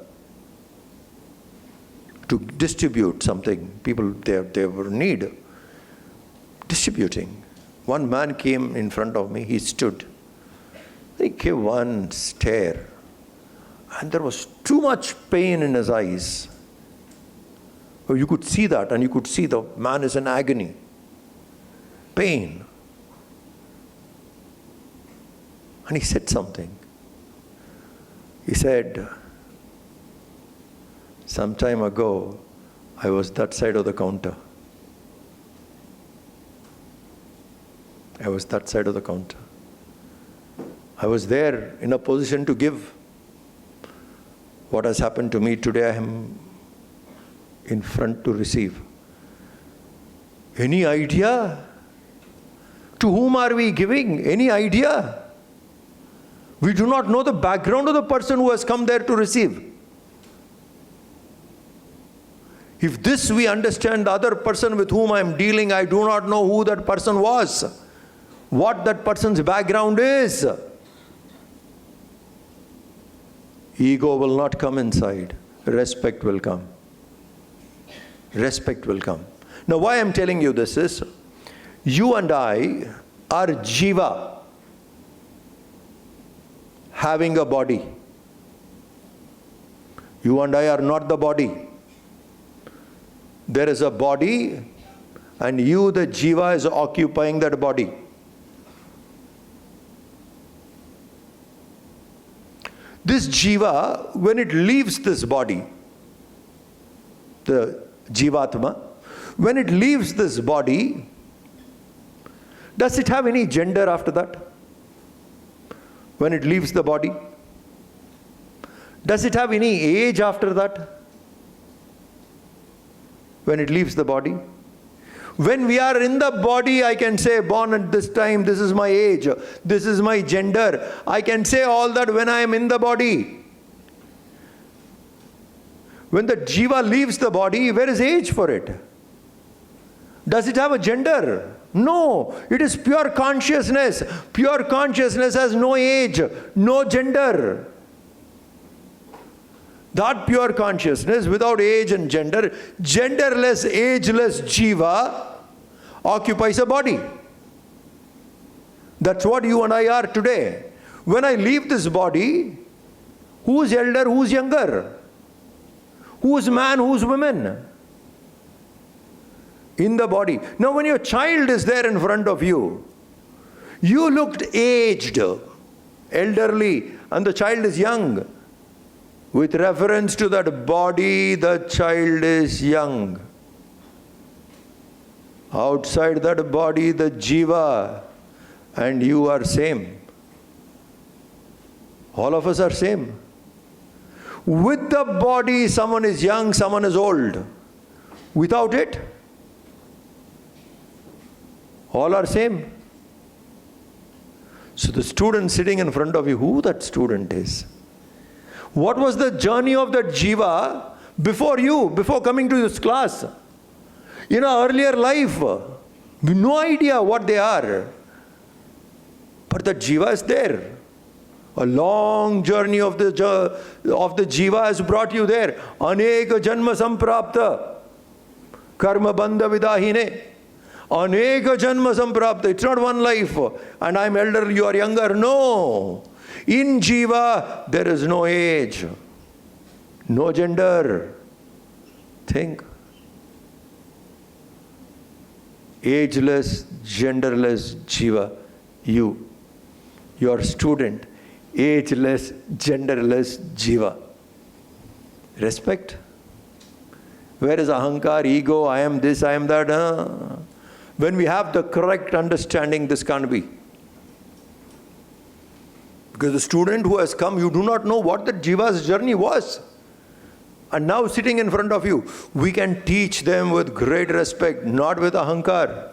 to distribute something. People, they were in need. Distributing. one man came in front of me, he stood. He gave one stare, and there was too much pain in his eyes. Oh, you could see that, and you could see the man is in agony. Pain. And he said something. He said, some time ago, I was that side of the counter. I was that side of the counter. I was there in a position to give. What has happened to me today, I am in front to receive. Any idea? To whom are we giving? Any idea? We do not know the background of the person who has come there to receive. If this we understand, the other person with whom I am dealing, I do not know who that person was, what that person's background is. Ego will not come inside. Respect will come. Respect will come. Now why I am telling you this is, you and I are jiva, having a body. You and I are not the body. There is a body, and you, the jiva, is occupying that body. This jiva, when it leaves this body, the jivatma, when it leaves this body, does it have any gender after that? When it leaves the body? Does it have any age after that? When it leaves the body? When we are in the body, I can say, born at this time, this is my age, this is my gender. I can say all that when I am in the body. When the jiva leaves the body, where is age for it? Does it have a gender? No, it is pure consciousness. Pure consciousness has no age, no gender. That pure consciousness, without age and gender, genderless, ageless jiva occupies a body. That's what you and I are today. When I leave this body, who's elder, who's younger? Who's man, who's woman? In the body. Now when your child is there in front of you, you looked aged, elderly, and the child is young. With reference to that body, the child is young. Outside that body, the jiva and you are same. All of us are same. With the body, someone is young, someone is old. Without it, all are same. So the student sitting in front of you, who that student is? What was the journey of that jiva before you, before coming to this class? In our earlier life, we have no idea what they are. But the jiva is there. A long journey of the jiva has brought you there. Aneka janma samprapta. Karma bandha vidahine. Aneka janma samprapta. It's not one life. And I'm elder, you are younger. No. In jiva, there is no age. No gender. Think. Ageless, genderless jiva. You. Your student. Ageless, genderless jiva. Respect. Where is ahankar, ego, I am this, I am that? When we have the correct understanding, this can't be. Because the student who has come, you do not know what the jiva's journey was. And now sitting in front of you, we can teach them with great respect, not with ahankar.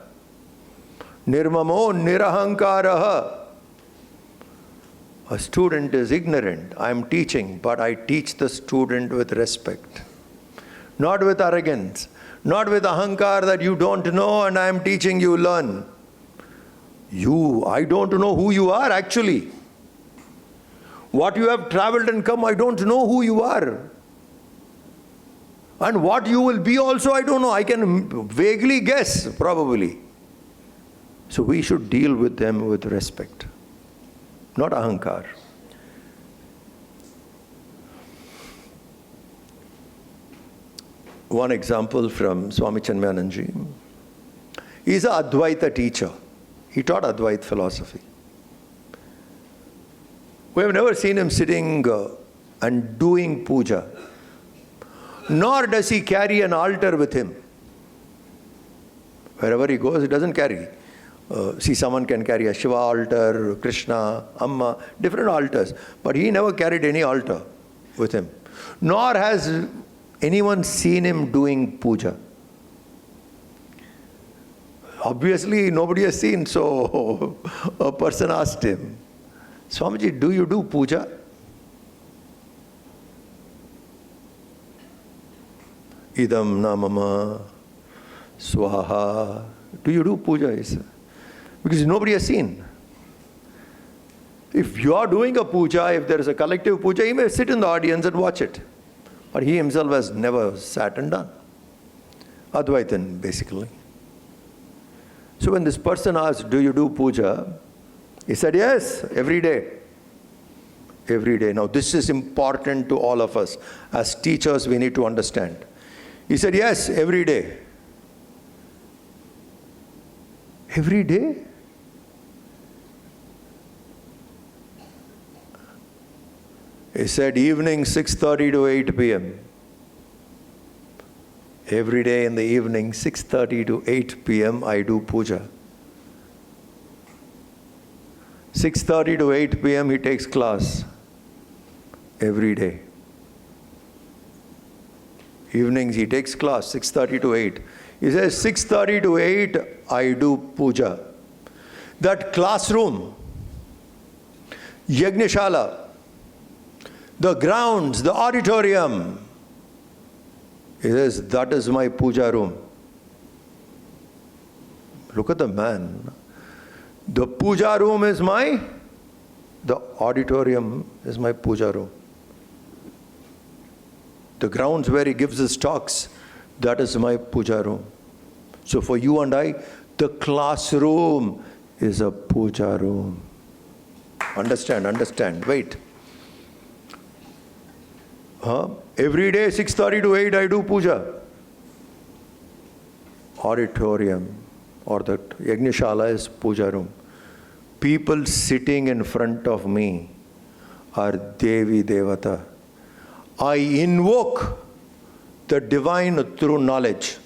Nirmamo nirahankaraha. A student is ignorant. I am teaching, but I teach the student with respect. Not with arrogance. Not with ahankar that you don't know and I am teaching you learn. I don't know who you are actually. What you have traveled and come, I don't know who you are. And what you will be also, I don't know. I can vaguely guess, probably. So we should deal with them with respect, not ahankar. One example from Swami Chinmayananda. He's an Advaita teacher. He taught Advaita philosophy. We have never seen him sitting and doing puja. Nor does he carry an altar with him. Wherever he goes, he doesn't carry. See, someone can carry a Shiva altar, Krishna, Amma, different altars. But he never carried any altar with him. Nor has anyone seen him doing puja. Obviously, nobody has seen, so a person asked him, Swamiji, do you do puja? Idam namama swaha. Do you do puja? He said. Because nobody has seen. If you are doing a puja, if there is a collective puja, he may sit in the audience and watch it. But he himself has never sat and done. Advaitin, basically. So when this person asked, do you do puja? He said, yes, every day. Every day. Now this is important to all of us. As teachers, we need to understand. He said, yes, every day. Every day? He said, evening 6:30 to 8 p.m. Every day in the evening, 6:30 to 8 p.m., I do puja. 6:30 to 8 p.m., he takes class. Every day. Evenings, he takes class, 6:30 to 8. He says, 6:30 to 8, I do puja. That classroom, Yajnashala, the grounds, the auditorium, he says, that is my puja room. Look at the man. The puja room is the auditorium is my puja room. The grounds where he gives his talks, that is my puja room. So for you and I, the classroom is a puja room. Understand. Wait. Every day, 6:30 to 8, I do puja. Auditorium or the Yajnashala is puja room. People sitting in front of me are Devi Devata. I invoke the divine through knowledge.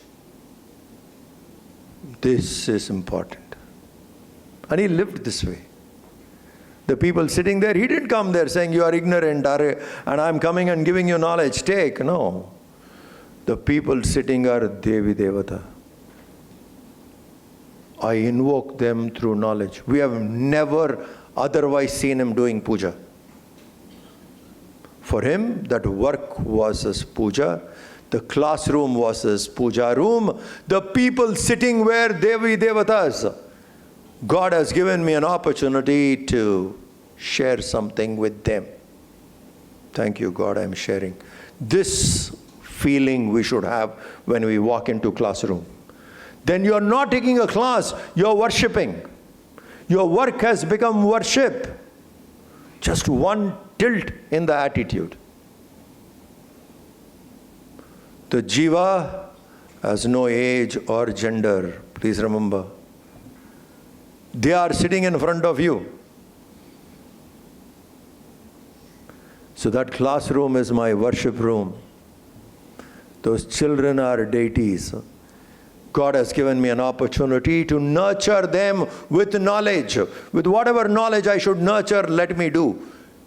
This is important. And he lived this way. The people sitting there, he didn't come there saying, you are ignorant, and I'm coming and giving you knowledge, take. No. The people sitting are Devi Devata. I invoke them through knowledge. We have never otherwise seen him doing puja. For him, that work was his puja. The classroom was his puja room. The people sitting where Devi Devatas. God has given me an opportunity to share something with them. Thank you, God, I'm sharing. This feeling we should have when we walk into classroom. Then you're not taking a class, you're worshipping. Your work has become worship. Just one tilt in the attitude. The jiva has no age or gender. Please remember. They are sitting in front of you. So that classroom is my worship room. Those children are deities. God has given me an opportunity to nurture them with knowledge. With whatever knowledge I should nurture, let me do.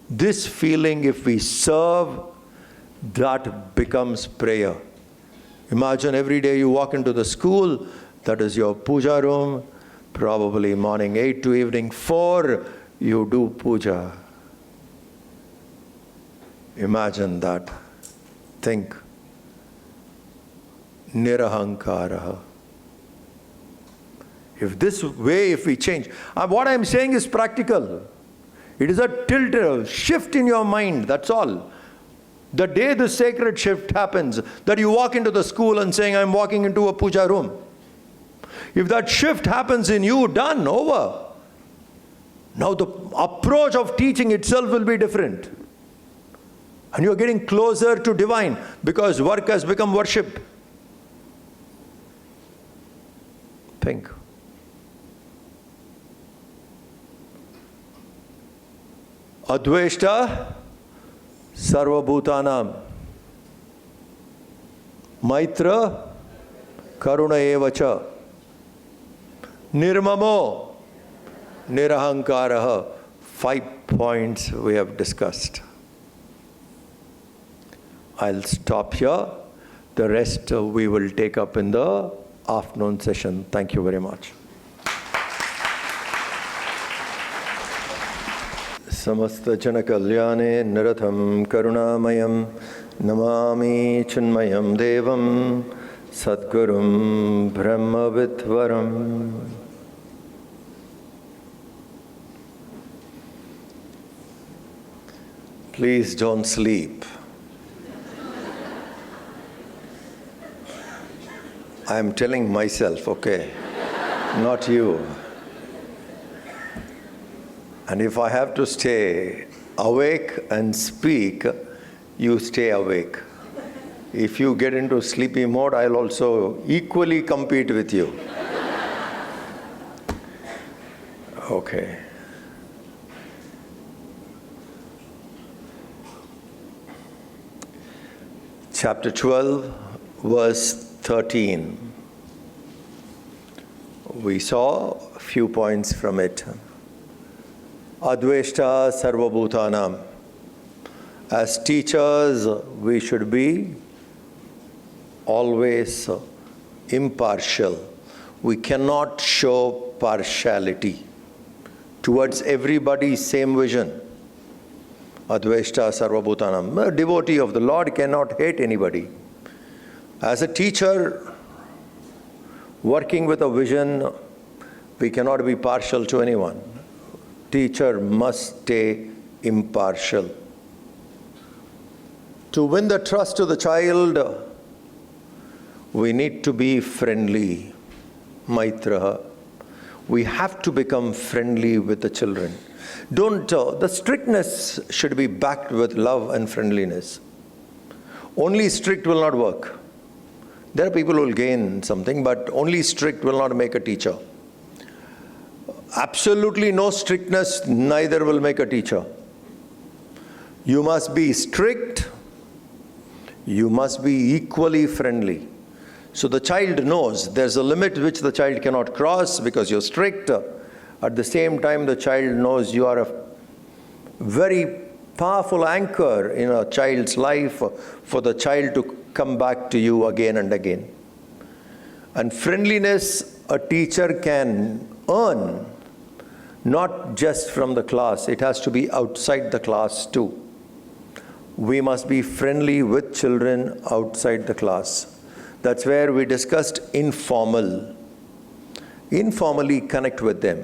This feeling, if we serve, that becomes prayer. Imagine every day you walk into the school, that is your puja room. Probably morning 8 to evening 4, you do puja. Imagine that. Think. Nirahankara. If this way, if we change. What I'm saying is practical. It is a tilt, a shift in your mind, that's all. The day the sacred shift happens, that you walk into the school and saying, I'm walking into a puja room. If that shift happens in you, done, over. Now the approach of teaching itself will be different. And you are getting closer to divine because work has become worship. Think. Adveshta sarvabhutanam. Maitra karuna evacha. Nirmamo nirahankaraha. 5 points we have discussed. I'll stop here. The rest we will take up in the afternoon session. Thank you very much. Samasta jana kalyane niratham karunamayam namami chinmayam devam sadgurum brahmavitvaram. Please don't sleep. I am telling myself, okay, not you. And if I have to stay awake and speak, you stay awake. If you get into sleepy mode, I'll also equally compete with you. Okay. Chapter 12, verse 13. We saw a few points from it. Adveshta sarvabhutanam. As teachers, we should be always impartial. We cannot show partiality towards everybody, same vision. Adveshta sarvabhutanam. A devotee of the Lord cannot hate anybody. As a teacher, working with a vision, we cannot be partial to anyone. Teacher must stay impartial. To win the trust of the child, we need to be friendly. Maitra. We have to become friendly with the children. The strictness should be backed with love and friendliness. Only strict will not work. There are people who will gain something, but only strict will not make a teacher. Absolutely no strictness, neither will make a teacher. You must be strict. You must be equally friendly. So the child knows there's a limit which the child cannot cross because you're strict. At the same time, the child knows you are a very powerful anchor in a child's life for the child to come back to you again and again. And friendliness a teacher can earn, not just from the class, it has to be outside the class too. We must be friendly with children outside the class. That's where we discussed informal. Informally connect with them.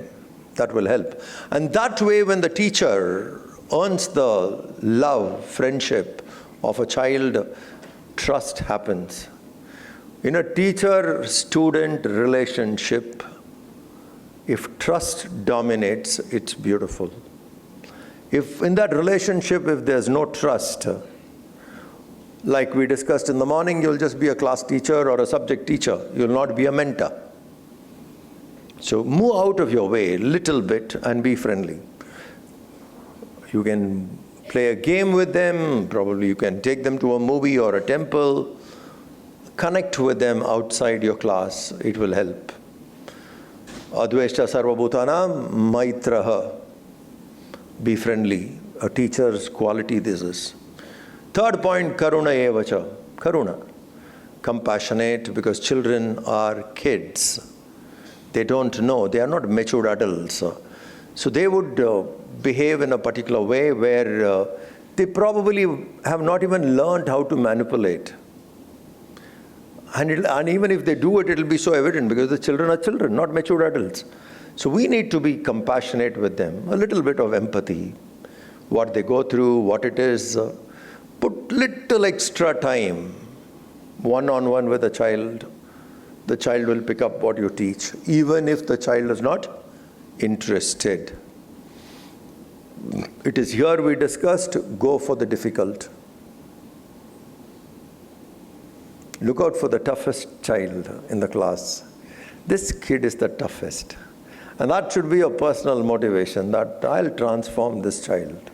That will help. And that way, when the teacher earns the love, friendship of a child, trust happens. In a teacher-student relationship, if trust dominates, it's beautiful. If in that relationship, if there's no trust, like we discussed in the morning, you'll just be a class teacher or a subject teacher. You'll not be a mentor. So move out of your way a little bit and be friendly. You can play a game with them, probably you can take them to a movie or a temple. Connect with them outside your class, it will help. Adveshta sarvabhutanam maitraha. Be friendly. A teacher's quality this is. Third point, karuna evacha. Karuna. Compassionate, because children are kids. They don't know. They are not matured adults. So they would behave in a particular way where they probably have not even learned how to manipulate. And even if they do it, it will be so evident because the children are children, not matured adults. So we need to be compassionate with them, a little bit of empathy, what they go through, what it is. Put little extra time, one-on-one with a child, the child will pick up what you teach, even if the child is not interested. It is here we discussed, go for the difficult. Look out for the toughest child in the class. This kid is the toughest. And that should be your personal motivation, that I'll transform this child.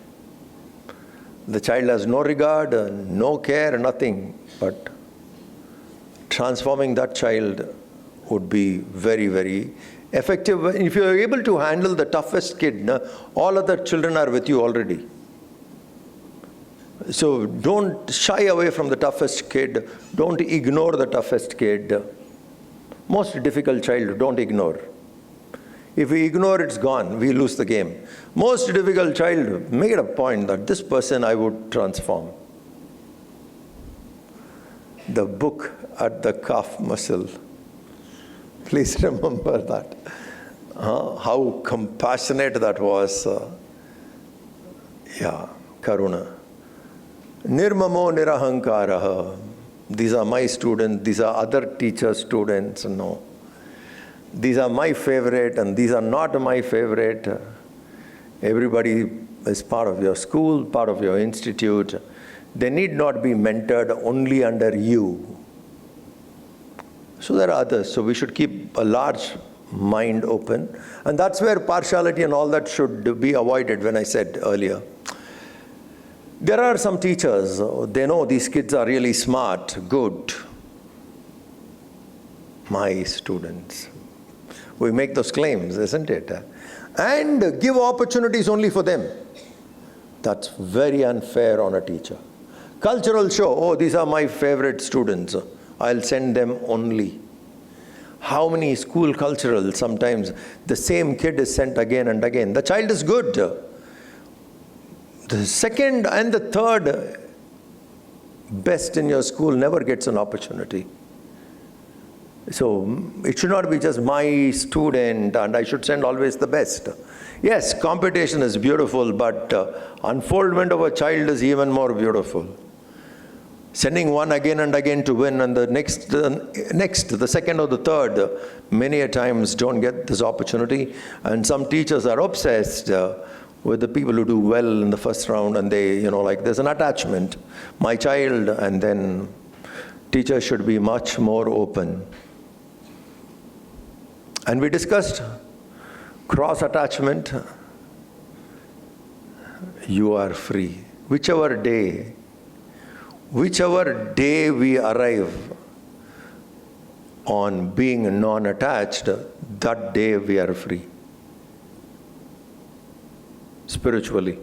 The child has no regard, no care, nothing, but transforming that child would be very, very effective. If you are able to handle the toughest kid, all other children are with you already. So don't shy away from the toughest kid. Don't ignore the toughest kid. Most difficult child, don't ignore. If we ignore, it's gone. We lose the game. Most difficult child, make it a point that this person I would transform. The book at the calf muscle. Please remember that. How compassionate that was. Karuna. Nirmamo nirahankaraha. These are my students, these are other teachers' students. No. These are my favorite and these are not my favorite. Everybody is part of your school, part of your institute. They need not be mentored only under you. So there are others. So we should keep a large mind open. And that's where partiality and all that should be avoided, when I said earlier. There are some teachers, they know these kids are really smart, good. My students. We make those claims, isn't it? And give opportunities only for them. That's very unfair on a teacher. Cultural show, oh, these are my favorite students. I'll send them only. How many school culturals, sometimes the same kid is sent again and again. The child is good. The second and the third best in your school never gets an opportunity. So it should not be just my student and I should send always the best. Yes, competition is beautiful, but unfoldment of a child is even more beautiful. Sending one again and again to win, and the next, the second or the third, many a times don't get this opportunity. And some teachers are obsessed with the people who do well in the first round, and they, like there's an attachment. My child, and then teachers should be much more open. And we discussed cross-attachment. You are free. Whichever day we arrive on being non-attached, that day we are free. Spiritually,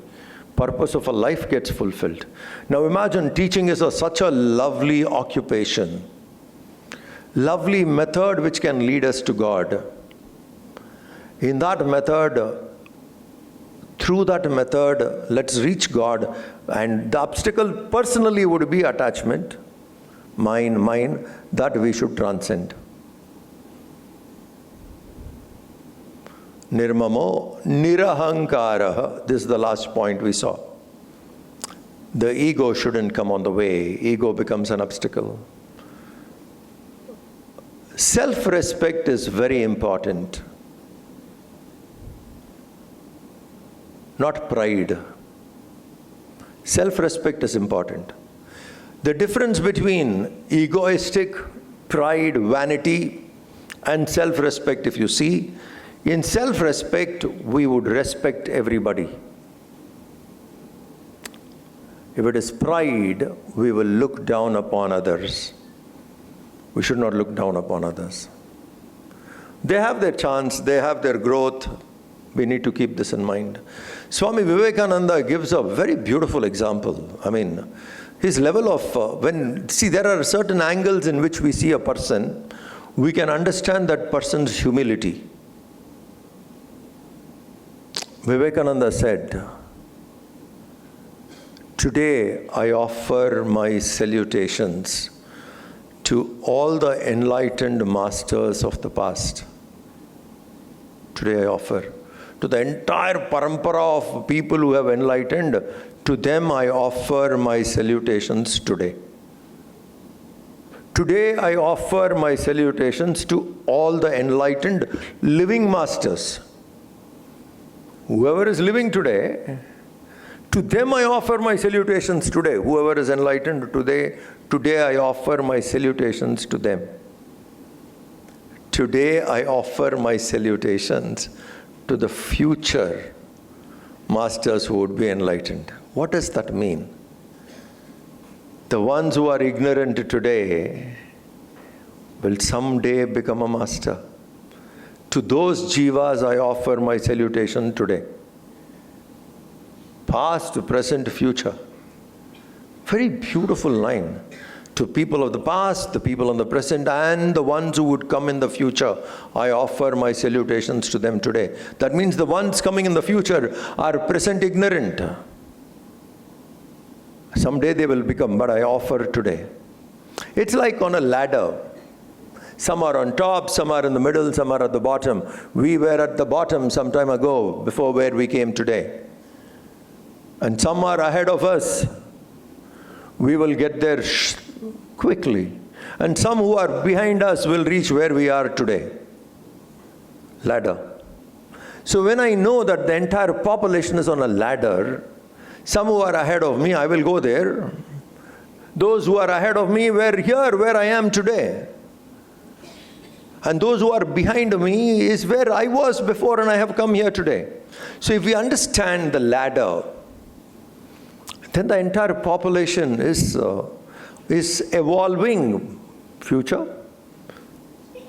purpose of a life gets fulfilled. Now imagine teaching is such a lovely occupation, lovely method which can lead us to God. In that method, through that method, let's reach God, and the obstacle personally would be attachment, mine, that we should transcend. Nirmamo nirahankaraha. This is the last point we saw. The ego shouldn't come on the way. Ego becomes an obstacle. Self-respect is very important. Not pride. Self-respect is important. The difference between egoistic, pride, vanity, and self-respect, if you see, in self-respect, we would respect everybody. If it is pride, we will look down upon others. We should not look down upon others. They have their chance, they have their growth. We need to keep this in mind. Swami Vivekananda gives a very beautiful example. I mean, his level of, there are certain angles in which we see a person, we can understand that person's humility. Vivekananda said, "Today I offer my salutations to all the enlightened masters of the past. Today I offer. To the entire parampara of people who have enlightened, to them I offer my salutations today. Today I offer my salutations to all the enlightened living masters. Whoever is living today, to them I offer my salutations today. Whoever is enlightened today I offer my salutations to them. Today I offer my salutations to the future masters who would be enlightened. What does that mean? The ones who are ignorant today will someday become a master. To those jivas I offer my salutation today. Past, present, future. Very beautiful line. To people of the past, the people of the present, and the ones who would come in the future, I offer my salutations to them today. That means the ones coming in the future are present ignorant. Someday they will become, but I offer today. It's like on a ladder. Some are on top, some are in the middle, some are at the bottom. We were at the bottom some time ago, before where we came today. And some are ahead of us. We will get there quickly. And some who are behind us will reach where we are today. Ladder. So when I know that the entire population is on a ladder, some who are ahead of me, I will go there. Those who are ahead of me were here where I am today. And those who are behind me is where I was before and I have come here today. So if we understand the ladder, then the entire population is evolving future.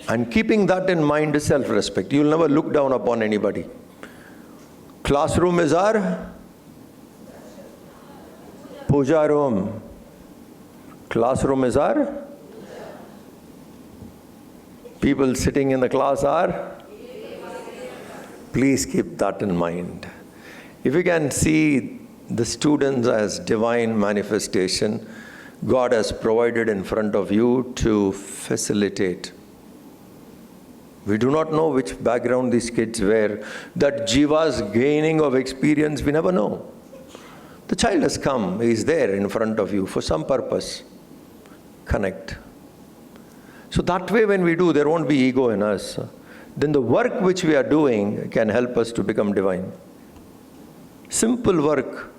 And keeping that in mind is self-respect. You'll never look down upon anybody. Classroom is our puja room. Classroom is our people sitting in the class are. Please keep that in mind. If you can see the students as divine manifestation, God has provided in front of you to facilitate. We do not know which background these kids were. That jiva's gaining of experience, we never know. The child has come, he is there in front of you for some purpose. Connect. So that way when we do, there won't be ego in us. Then the work which we are doing can help us to become divine. Simple work.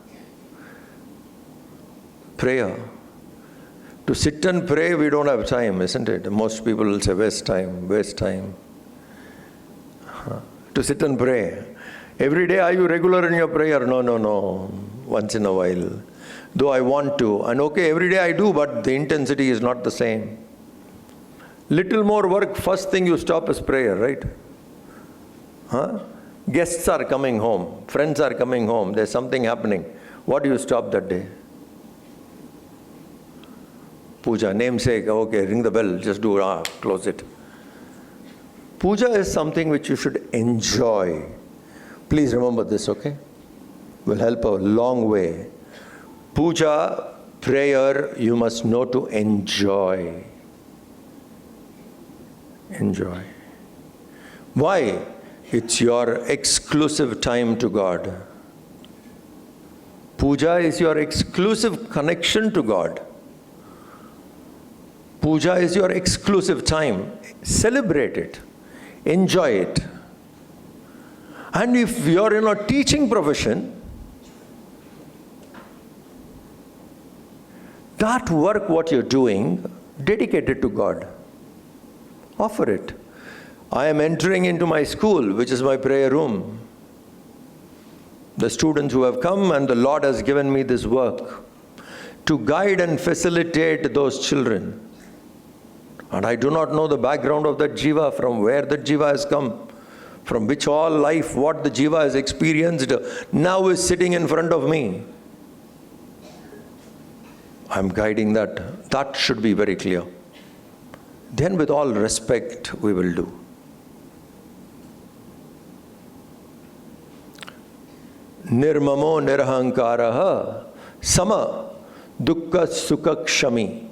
Prayer. To sit and pray, we don't have time, isn't it? Most people will say, waste time, waste time. To sit and pray. Every day, are you regular in your prayer? No, no, no. Once in a while. Though I want to. And okay, every day I do, but the intensity is not the same. Little more work, first thing you stop is prayer, right? Guests are coming home. Friends are coming home. There's something happening. What do you stop that day? Puja, namesake, okay, ring the bell, just do, close it. Puja is something which you should enjoy. Please remember this, okay? Will help a long way. Puja, prayer, you must know to enjoy. Enjoy. Why? It's your exclusive time to God. Puja is your exclusive connection to God. Puja is your exclusive time. Celebrate it. Enjoy it. And if you're in a teaching profession, that work what you're doing, dedicate it to God. Offer it. I am entering into my school, which is my prayer room. The students who have come and the Lord has given me this work to guide and facilitate those children. And I do not know the background of that jiva, from where that jiva has come, from which all life, what the jiva has experienced, now is sitting in front of me. I'm guiding that. That should be very clear. Then with all respect, we will do. Nirmamo nirahankaraha sama dukkha sukha kshami.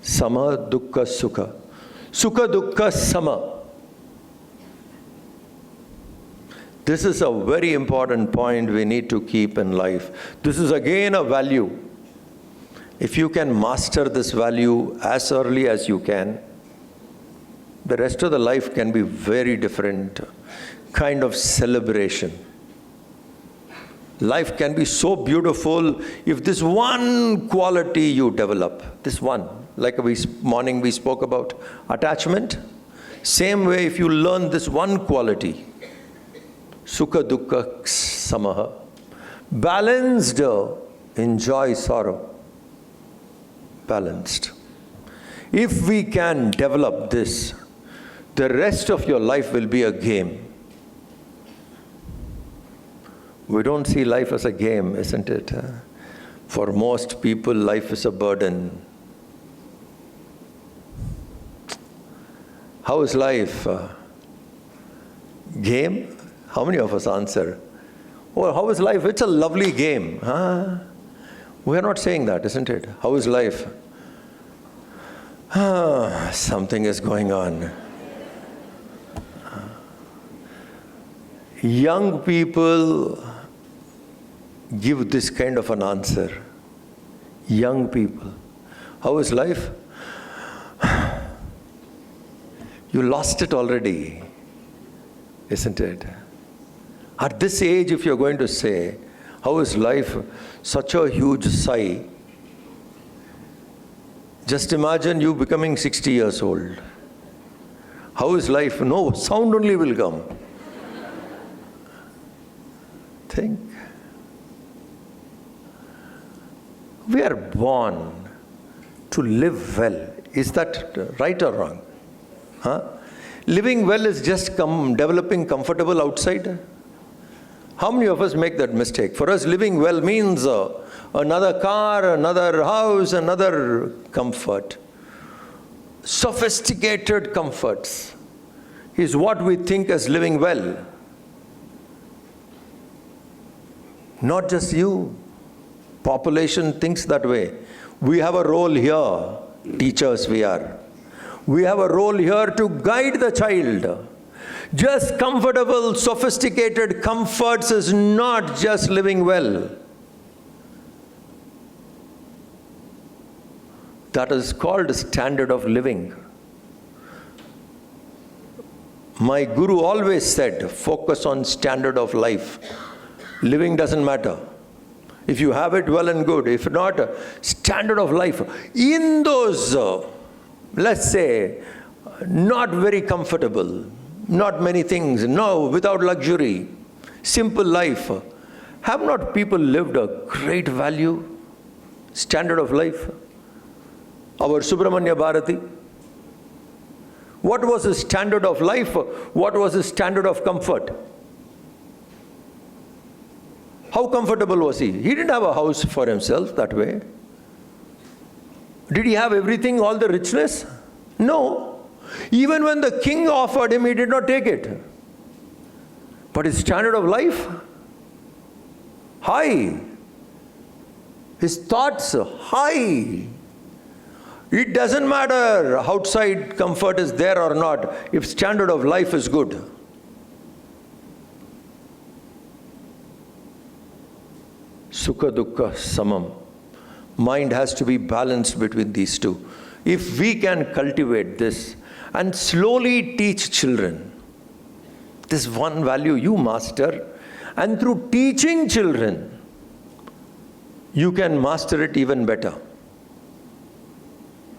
Sama dukkha sukha. Sukha dukkha sama. This is a very important point we need to keep in life. This is again a value. If you can master this value as early as you can, the rest of the life can be very different kind of celebration. Life can be so beautiful if this one quality you develop, this one, like morning we spoke about attachment. Same way, if you learn this one quality, sukha dukkha samaha, balanced, enjoy sorrow, balanced. If we can develop this, the rest of your life will be a game. We don't see life as a game, isn't it? For most people, life is a burden. How is life? Game? How many of us answer? Oh, how is life? It's a lovely game. We are not saying that, isn't it? How is life? Something is going on. Young people give this kind of an answer. Young people. How is life? You lost it already, isn't it? At this age, if you're going to say, how is life? Such a huge sigh. Just imagine you becoming 60 years old. How is life? No, sound only will come. Think. We are born to live well. Is that right or wrong? Living well is just developing comfortable outside. How many of us make that mistake? For us, living well means another car, another house, another comfort. Sophisticated comforts is what we think as living well. Not just you. Population thinks that way. We have a role here. Teachers we are. We have a role here to guide the child. Just comfortable, sophisticated comforts is not just living well. That is called standard of living. My guru always said, focus on standard of life. Living doesn't matter. If you have it, well and good. If not, standard of life. In those, let's say, not very comfortable, not many things, no, without luxury, simple life. Have not people lived a great value, standard of life? Our Subramanya Bharati. What was his standard of life? What was his standard of comfort? How comfortable was he? He didn't have a house for himself that way. Did he have everything, all the richness? No. Even when the king offered him, he did not take it. But his standard of life? High. His thoughts? High. It doesn't matter outside comfort is there or not, if standard of life is good. Sukha dukkha samam. Mind has to be balanced between these two. If we can cultivate this and slowly teach children, this one value you master, and through teaching children, you can master it even better.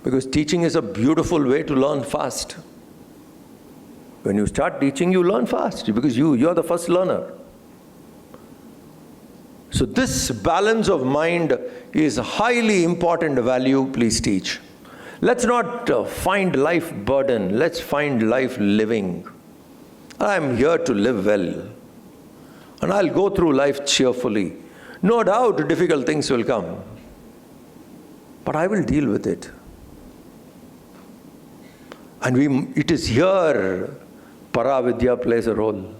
Because teaching is a beautiful way to learn fast. When you start teaching, you learn fast because you're the first learner. So this balance of mind is a highly important value. Please teach. Let's not find life burden. Let's find life living. I'm here to live well. And I'll go through life cheerfully. No doubt difficult things will come. But I will deal with it. And it is here Paravidya plays a role.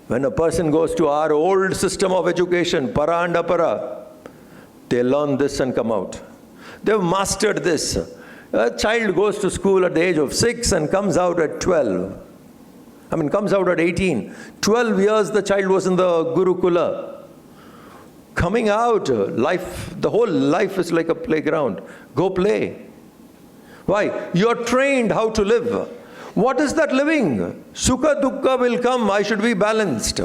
When a person goes to our old system of education, para and apara, they learn this and come out. They've mastered this. A child goes to school at the age of 6 and comes out at 12. Comes out at 18. 12 years the child was in the Gurukula. Coming out, life, the whole life is like a playground. Go play. Why? You are trained how to live. What is that living? Sukha dukkha will come. I should be balanced.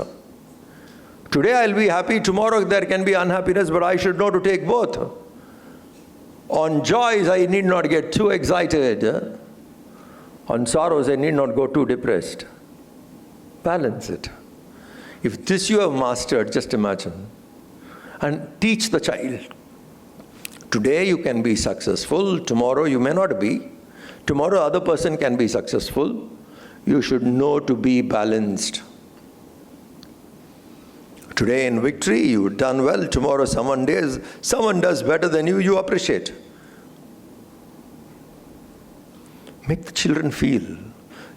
Today I'll be happy, tomorrow there can be unhappiness, but I should know to take both. On joys, I need not get too excited. On sorrows, I need not go too depressed. Balance it. If this you have mastered, just imagine. And teach the child. Today you can be successful, tomorrow you may not be. Tomorrow other person can be successful. You should know to be balanced. Today in victory, you've done well. Tomorrow someone does better than you, you appreciate. Make the children feel,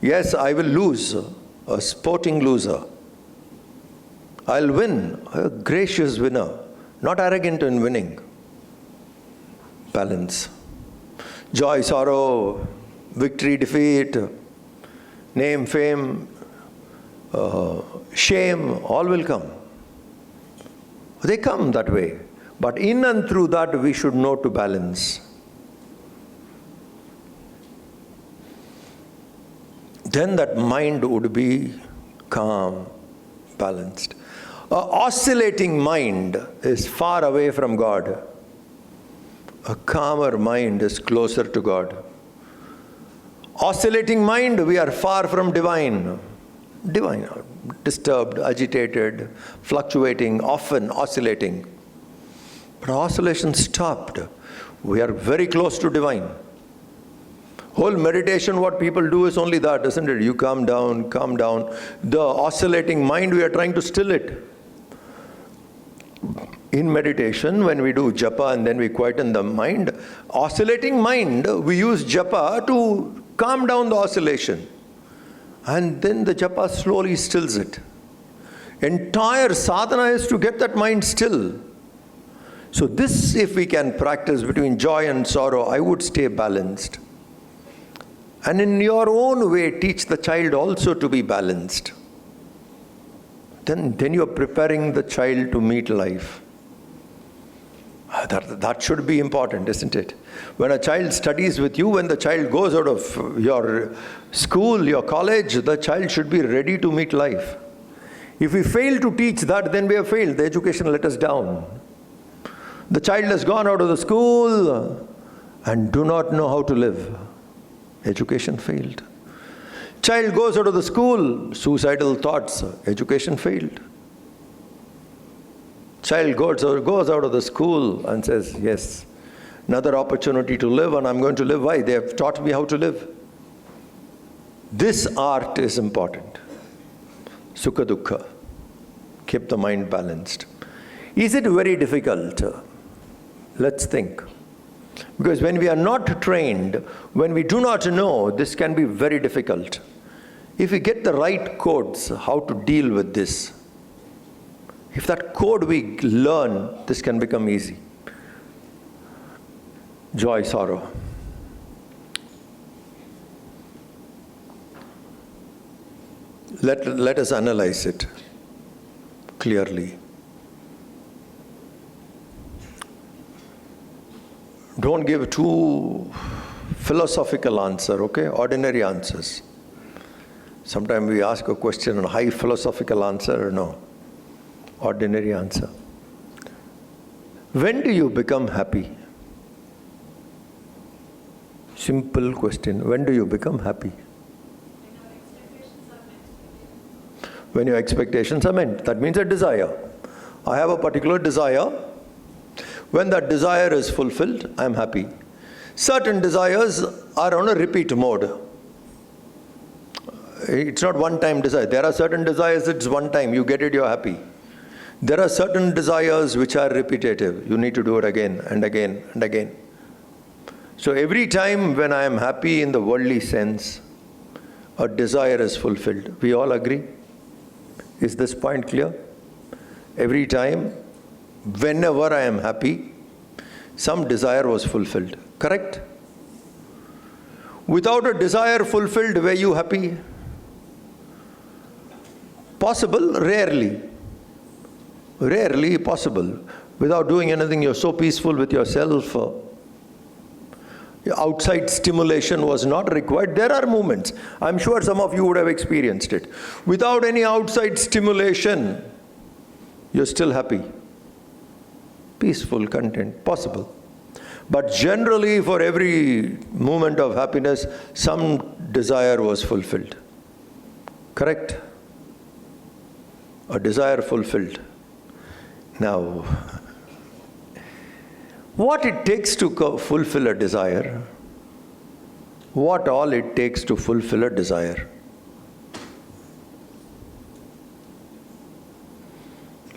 yes, I will lose, a sporting loser. I'll win, a gracious winner, not arrogant in winning. Balance. Joy, sorrow, victory, defeat, name, fame, shame, all will come. They come that way. But in and through that, we should know to balance. Then that mind would be calm, balanced. An oscillating mind is far away from God. A calmer mind is closer to God. Oscillating mind, we are far from divine. Divine, disturbed, agitated, fluctuating, often oscillating. But oscillation stopped. We are very close to divine. Whole meditation, what people do is only that, isn't it? You calm down, calm down. The oscillating mind, we are trying to still it. In meditation, when we do japa and then we quieten the mind, oscillating mind, we use japa to calm down the oscillation. And then the japa slowly stills it. Entire sadhana is to get that mind still. So this, if we can practice between joy and sorrow, I would stay balanced. And in your own way, teach the child also to be balanced. Then you're preparing the child to meet life. That should be important, isn't it? When a child studies with you, when the child goes out of your school, your college, the child should be ready to meet life. If we fail to teach that, then we have failed. The education let us down. The child has gone out of the school and do not know how to live. Education failed. Child goes out of the school, suicidal thoughts, education failed. Child goes out of the school and says, yes, another opportunity to live, and I'm going to live. Why? They have taught me how to live. This art is important. Sukha dukkha. Keep the mind balanced. Is it very difficult? Let's think. Because when we are not trained, when we do not know, this can be very difficult. If we get the right codes, how to deal with this, if that code we learn, this can become easy. Joy, sorrow. Let us analyze it clearly. Don't give too philosophical answer, okay? Ordinary answers. Sometimes we ask a question and high philosophical answer, no. Ordinary answer. When do you become happy? Simple question. When do you become happy? When your expectations are met. That means a desire. I have a particular desire. When that desire is fulfilled, I am happy. Certain desires are on a repeat mode. It's not one-time desire. There are certain desires, it's one time. You get it, you're happy. There are certain desires which are repetitive. You need to do it again and again and again. So every time when I am happy in the worldly sense, a desire is fulfilled. We all agree? Is this point clear? Every time, whenever I am happy, some desire was fulfilled. Correct? Without a desire fulfilled, were you happy? Possible? Rarely. Rarely possible. Without doing anything, you're so peaceful with yourself. Outside stimulation was not required. There are moments. I'm sure some of you would have experienced it. Without any outside stimulation, you're still happy. Peaceful, content, possible. But generally, for every moment of happiness, some desire was fulfilled. Correct? A desire fulfilled. Now, what it takes to fulfill a desire? What all it takes to fulfill a desire?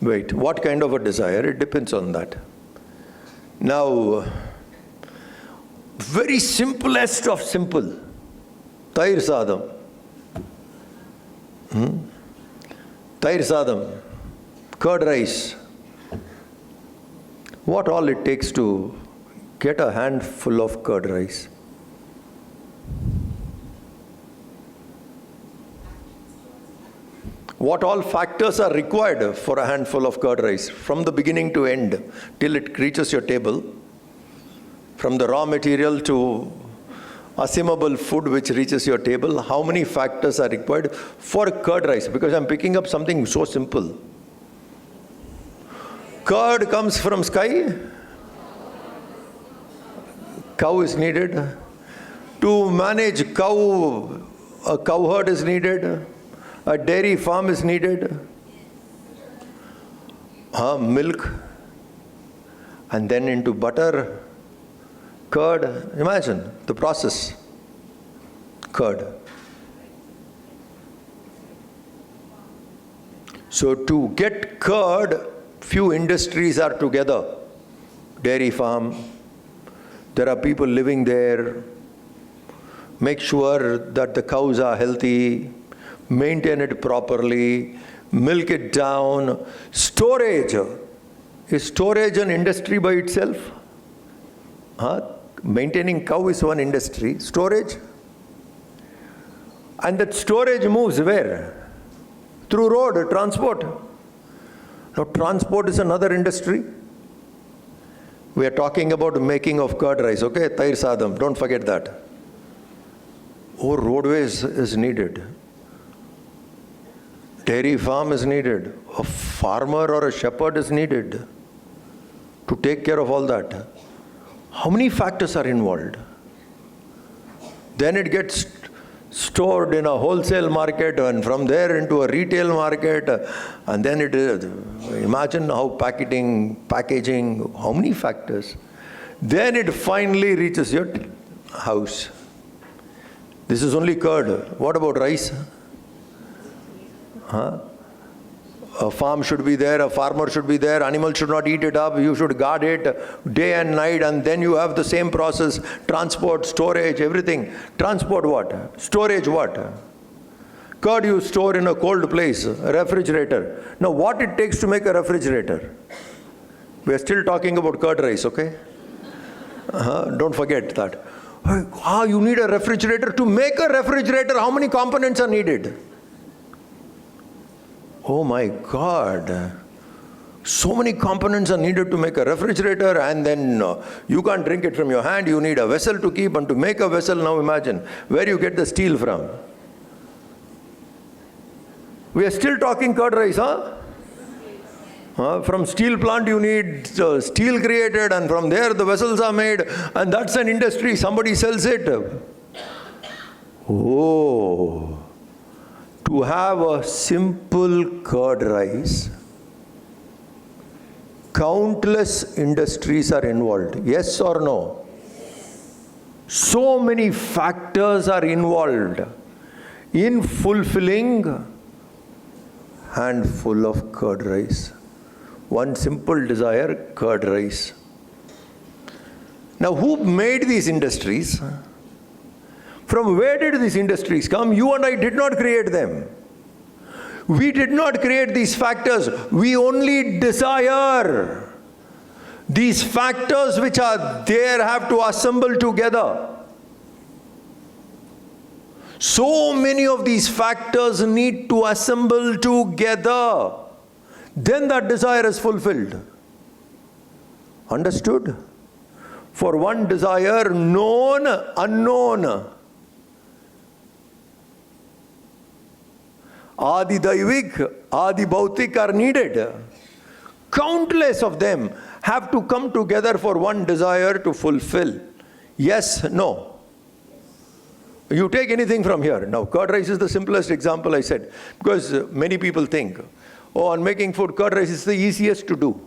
Wait, what kind of a desire? It depends on that. Now, very simplest of simple, Tair sadam. Tair sadam, curd rice. What all it takes to get a handful of curd rice? What all factors are required for a handful of curd rice, from the beginning to end, till it reaches your table, from the raw material to assimilable food which reaches your table? How many factors are required for curd rice? Because I'm picking up something so simple. Curd comes from sky. Cow is needed. To manage cow, a cow herd is needed. A dairy farm is needed. Milk. And then into butter, curd. Imagine the process. Curd. So to get curd, few industries are together. Dairy farm, there are people living there. Make sure that the cows are healthy, maintain it properly, milk it down. Storage. Is storage an industry by itself? Maintaining cow is one industry. Storage? And that storage moves where? Through road, transport. Now, transport is another industry. We are talking about making of curd rice, okay? Tair sadam, don't forget that. Oh, roadways is needed. Dairy farm is needed. A farmer or a shepherd is needed to take care of all that. How many factors are involved? Then it gets stored in a wholesale market, and from there into a retail market, and then it is, imagine how packaging, how many factors. Then it finally reaches your house. This is only curd. What about rice? A farm should be there, a farmer should be there, animals should not eat it up, you should guard it day and night, and then you have the same process, transport, storage, everything. Transport what? Storage what? Curd you store in a cold place, a refrigerator. Now what it takes to make a refrigerator? We are still talking about curd rice, okay? Don't forget that. You need a refrigerator. To make a refrigerator, how many components are needed? Oh my God. So many components are needed to make a refrigerator, and then you can't drink it from your hand. You need a vessel to keep, and to make a vessel, now imagine where you get the steel from. We are still talking curd rice, From steel plant you need steel created, and from there the vessels are made, and that's an industry. Somebody sells it. Oh. To have a simple curd rice, countless industries are involved. Yes or no? So many factors are involved in fulfilling handful of curd rice. One simple desire, curd rice. Now, who made these industries? From where did these industries come? You and I did not create them. We did not create these factors. We only desire. These factors which are there have to assemble together. So many of these factors need to assemble together. Then that desire is fulfilled. Understood? For one desire, known, unknown. Adi Daivik, Adi Bhautik are needed. Countless of them have to come together for one desire to fulfill. Yes, no. You take anything from here. Now, curd rice is the simplest example I said. Because many people think, oh, on making food, curd rice is the easiest to do.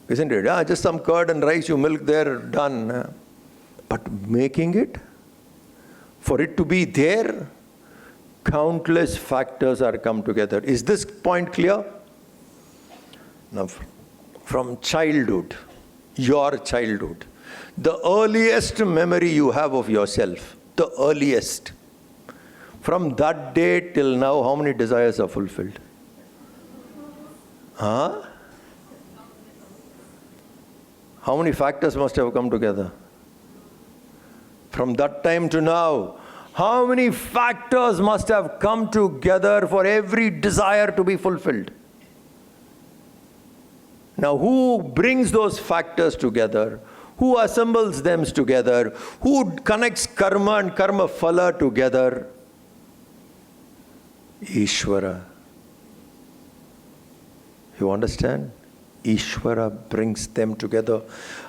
Isn't it? Just some curd and rice, you milk there, done. But making it, for it to be there, countless factors are come together. Is this point clear? Now, from childhood, your childhood, the earliest memory you have of yourself, the earliest, from that day till now, how many desires are fulfilled? Huh? How many factors must have come together? From that time to now, how many factors must have come together for every desire to be fulfilled? Now, who brings those factors together? Who assembles them together? Who connects karma and karma phala together? Ishvara. You understand? Ishvara brings them together,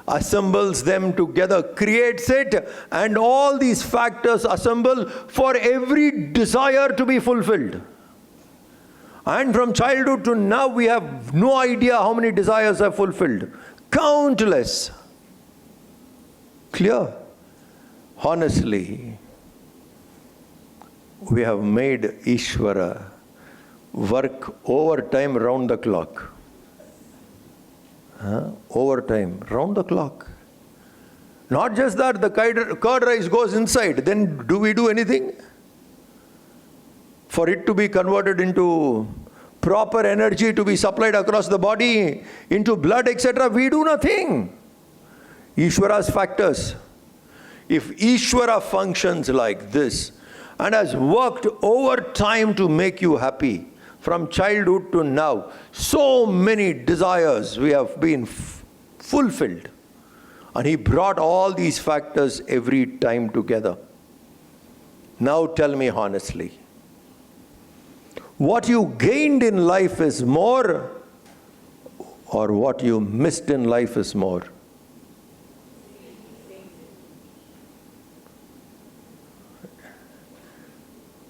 assembles them together, creates it, and all these factors assemble for every desire to be fulfilled. And from childhood to now, we have no idea how many desires are fulfilled. Countless. Clear? Honestly, we have made Ishvara work overtime round the clock. Overtime, round the clock. Not just that, the curd rice goes inside, then do we do anything? For it to be converted into proper energy to be supplied across the body, into blood, etc., we do nothing. Ishvara's factors. If Ishvara functions like this and has worked over time to make you happy, from childhood to now, so many desires we have been fulfilled. And he brought all these factors every time together. Now tell me honestly, what you gained in life is more, or what you missed in life is more?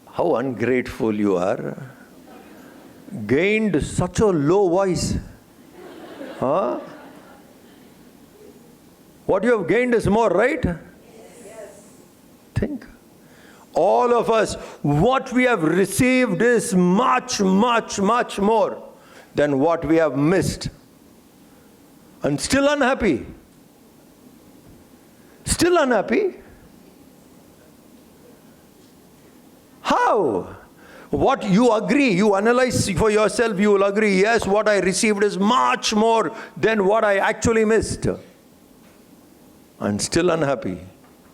How ungrateful you are. Gained such a low voice. Huh? What you have gained is more, right? Yes. Think. All of us, what we have received is much, much, much more than what we have missed. And still unhappy. Still unhappy? How? What you agree, you analyze for yourself, you will agree, yes, what I received is much more than what I actually missed. And still unhappy.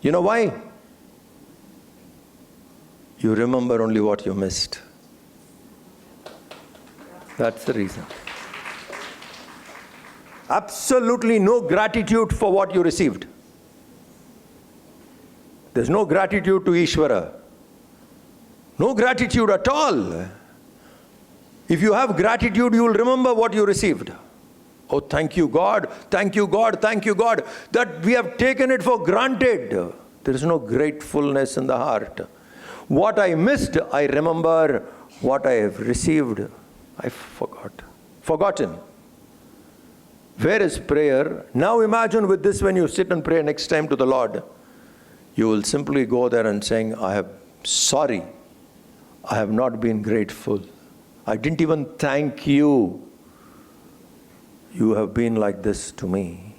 You know why? You remember only what you missed. That's the reason. Absolutely no gratitude for what you received. There's no gratitude to Ishvara. No gratitude at all. If you have gratitude, you will remember what you received. Oh, thank you, God. Thank you, God. Thank you, God. That we have taken it for granted. There is no gratefulness in the heart. What I missed, I remember. What I have received, I forgot. Forgotten. Where is prayer? Now imagine with this, when you sit and pray next time to the Lord, you will simply go there and saying, I am sorry. I have not been grateful. I didn't even thank you. You have been like this to me.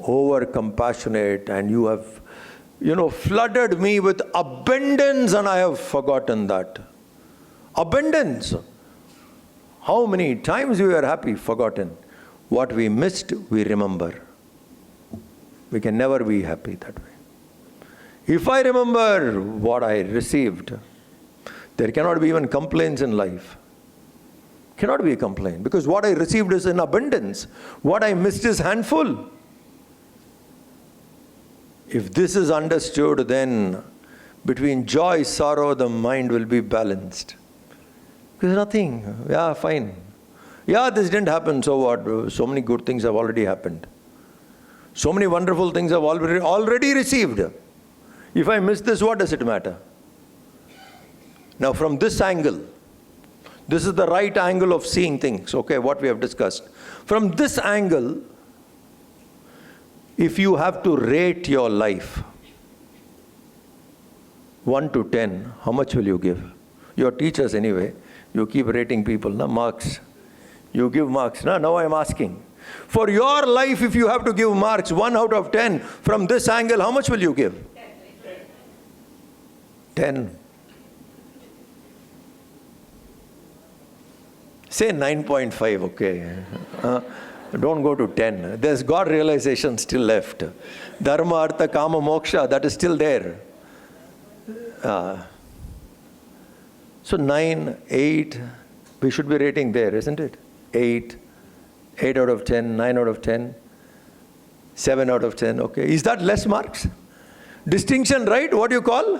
Over compassionate, and you have, flooded me with abundance, and I have forgotten that. Abundance. How many times we were happy, forgotten. What we missed, we remember. We can never be happy that way. If I remember what I received, there cannot be even complaints in life. Cannot be a complaint, because what I received is in abundance. What I missed is handful. If this is understood, then between joy, sorrow, the mind will be balanced. Because nothing, yeah, fine. Yeah, this didn't happen, so what? So many good things have already happened. So many wonderful things I've already received. If I miss this, what does it matter? Now from this angle, this is the right angle of seeing things, okay, what we have discussed. From this angle, if you have to rate your life, 1 to 10, how much will you give? Your teachers anyway, you keep rating people, marks. You give marks. Now I am asking. For your life, if you have to give marks, 1 out of 10, from this angle, how much will you give? 10. Say 9.5, okay. Don't go to 10. There's God realization still left. Dharma, Artha, Kama, Moksha, that is still there. So 9, 8, we should be rating there, isn't it? 8 out of 10, 9 out of 10, 7 out of 10, okay. Is that less marks? Distinction, right? What do you call?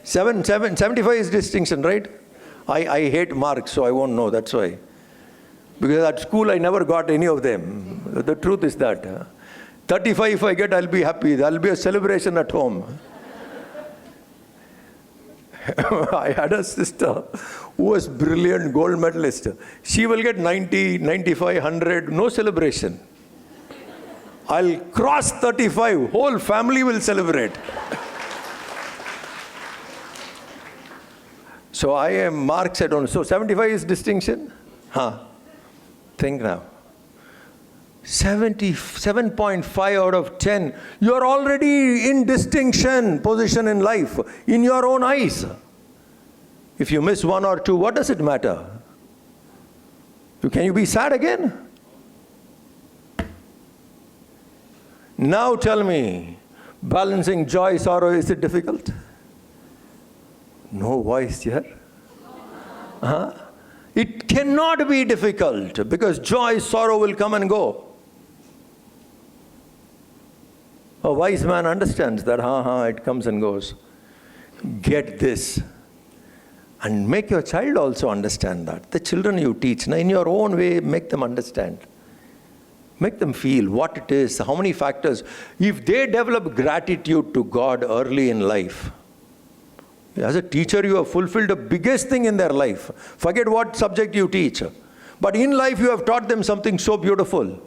75 is distinction, right? I hate marks, so I won't know, that's why. Because at school I never got any of them. The truth is that. 35 if I get, I'll be happy. There'll be a celebration at home. I had a sister who was brilliant gold medalist. She will get 90, 95, 100, no celebration. I'll cross 35, whole family will celebrate. So I am marks, I don't know. So 75 is distinction? Think now. 77.5 out of 10. You are already in distinction position in life, in your own eyes. If you miss 1 or 2, what does it matter? Can you be sad again? Now tell me, balancing joy, sorrow, is it difficult? No voice here. It cannot be difficult, because joy, sorrow will come and go. A wise man understands that, it comes and goes. Get this. And make your child also understand that. The children you teach, in your own way, make them understand. Make them feel what it is, how many factors. If they develop gratitude to God early in life, as a teacher, you have fulfilled the biggest thing in their life. Forget what subject you teach. But in life, you have taught them something so beautiful.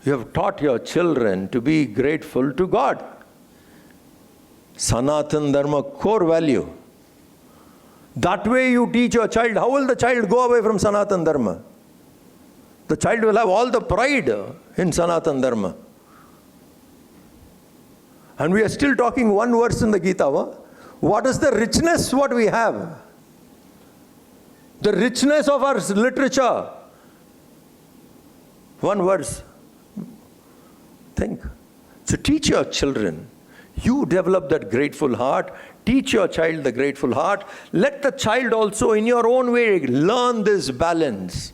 You have taught your children to be grateful to God. Sanatan Dharma, core value. That way you teach your child. How will the child go away from Sanatan Dharma? The child will have all the pride in Sanatan Dharma. And we are still talking one verse in the Gita. What is the richness what we have? The richness of our literature. One verse. Think. So teach your children. You develop that grateful heart. Teach your child the grateful heart. Let the child also in your own way learn this balance.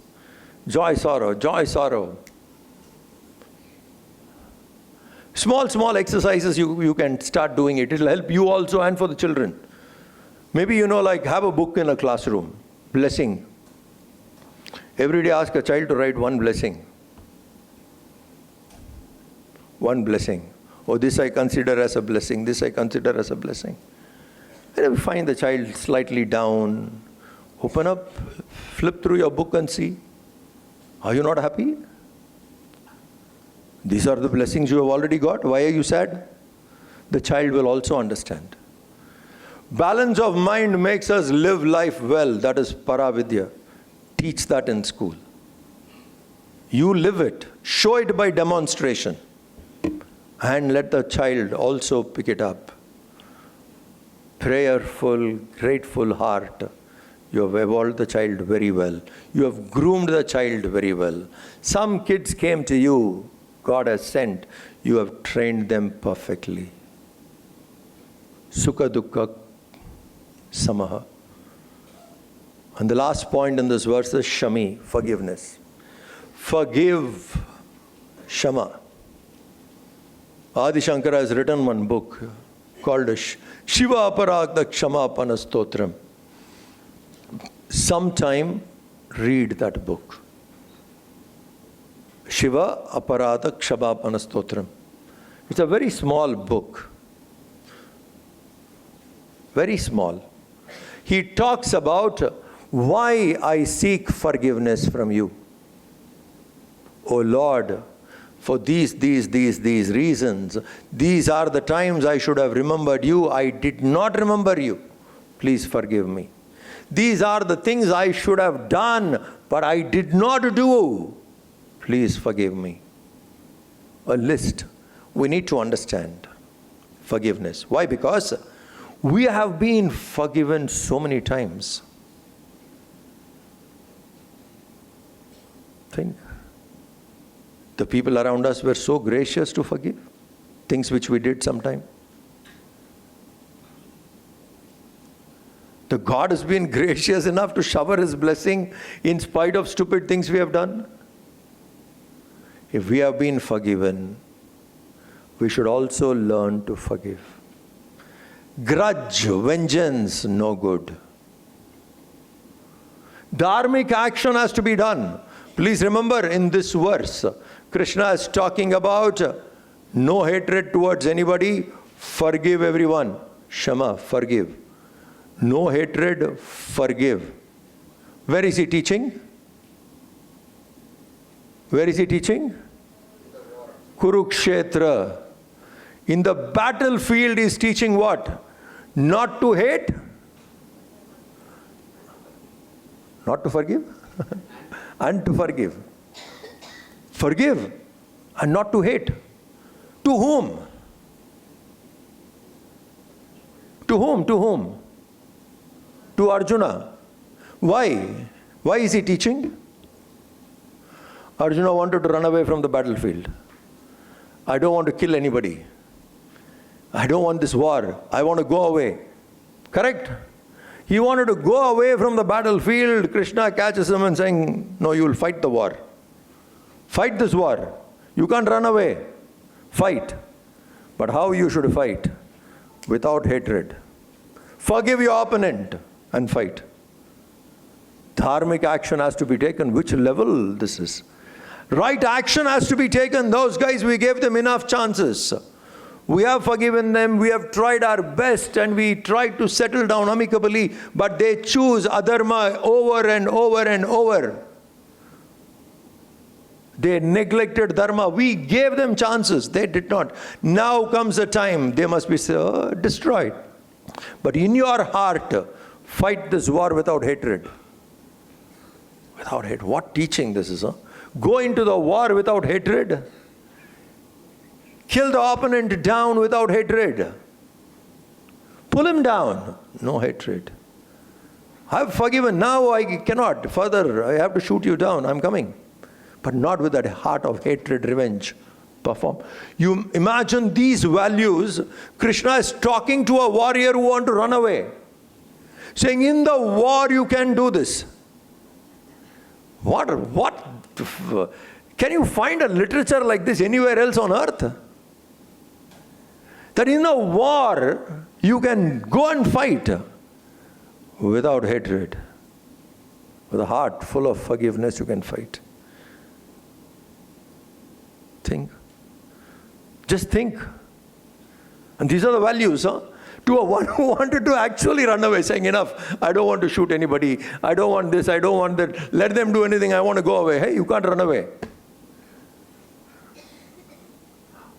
Joy, sorrow, joy, sorrow. Small exercises you can start doing it. It will help you also and for the children. Maybe, like have a book in a classroom. Blessing. Every day ask a child to write one blessing. One blessing. Oh, this I consider as a blessing. This I consider as a blessing. And if you find the child slightly down, open up, flip through your book and see. Are you not happy? These are the blessings you have already got. Why are you sad? The child will also understand. Balance of mind makes us live life well. That is Paravidya. Teach that in school. You live it. Show it by demonstration. And let the child also pick it up. Prayerful, grateful heart. You have evolved the child very well. You have groomed the child very well. Some kids came to you, God has sent. You have trained them perfectly. Sukha dukkha samaha. And the last point in this verse is Shami, forgiveness. Forgive, Shama. Adi Shankara has written one book called Shiva Aparadha Kshamapana Stotram. Sometime read that book. Shiva Aparadha Kshamapana Stotram. It's a very small book. Very small. He talks about why I seek forgiveness from you. O Lord, for these reasons, these are the times I should have remembered you. I did not remember you. Please forgive me. These are the things I should have done, but I did not do. Please forgive me. A list. We need to understand forgiveness. Why? Because we have been forgiven so many times. Think. The people around us were so gracious to forgive things which we did sometime. The God has been gracious enough to shower His blessing in spite of stupid things we have done. If we have been forgiven, we should also learn to forgive. Grudge, vengeance, no good. Dharmic action has to be done. Please remember, in this verse, Krishna is talking about no hatred towards anybody, forgive everyone. Shama, forgive. No hatred, forgive. Where is he teaching? Where is he teaching? Kurukshetra. In the battlefield he is teaching what? Not to hate? Not to forgive? And to forgive. Forgive and not to hate. To whom? To whom? To whom? To Arjuna. Why? Why is he teaching? Arjuna wanted to run away from the battlefield. I don't want to kill anybody. I don't want this war. I want to go away. Correct? He wanted to go away from the battlefield. Krishna catches him and saying, no, you will fight the war. Fight this war. You can't run away. Fight. But how you should fight? Without hatred. Forgive your opponent and fight. Dharmic action has to be taken. Which level this is? Right action has to be taken. Those guys, we gave them enough chances. We have forgiven them, we have tried our best, and we tried to settle down amicably, but they choose adharma over and over and over. They neglected dharma. We gave them chances. They did not. Now comes a time they must be destroyed. But in your heart, fight this war without hatred. Without hate. What teaching this is, huh? Go into the war without hatred. Kill the opponent down without hatred. Pull him down. No hatred. I've forgiven. Now I cannot. Further, I have to shoot you down. I'm coming. But not with that heart of hatred, revenge. Perform. You imagine these values. Krishna is talking to a warrior who wants to run away. Saying, in the war you can do this. What? Can you find a literature like this anywhere else on earth? That in a war, you can go and fight without hatred. With a heart full of forgiveness, you can fight. Think. Just think. And these are the values, huh? To a one who wanted to actually run away, saying, enough, I don't want to shoot anybody. I don't want this, I don't want that. Let them do anything, I want to go away. Hey, you can't run away.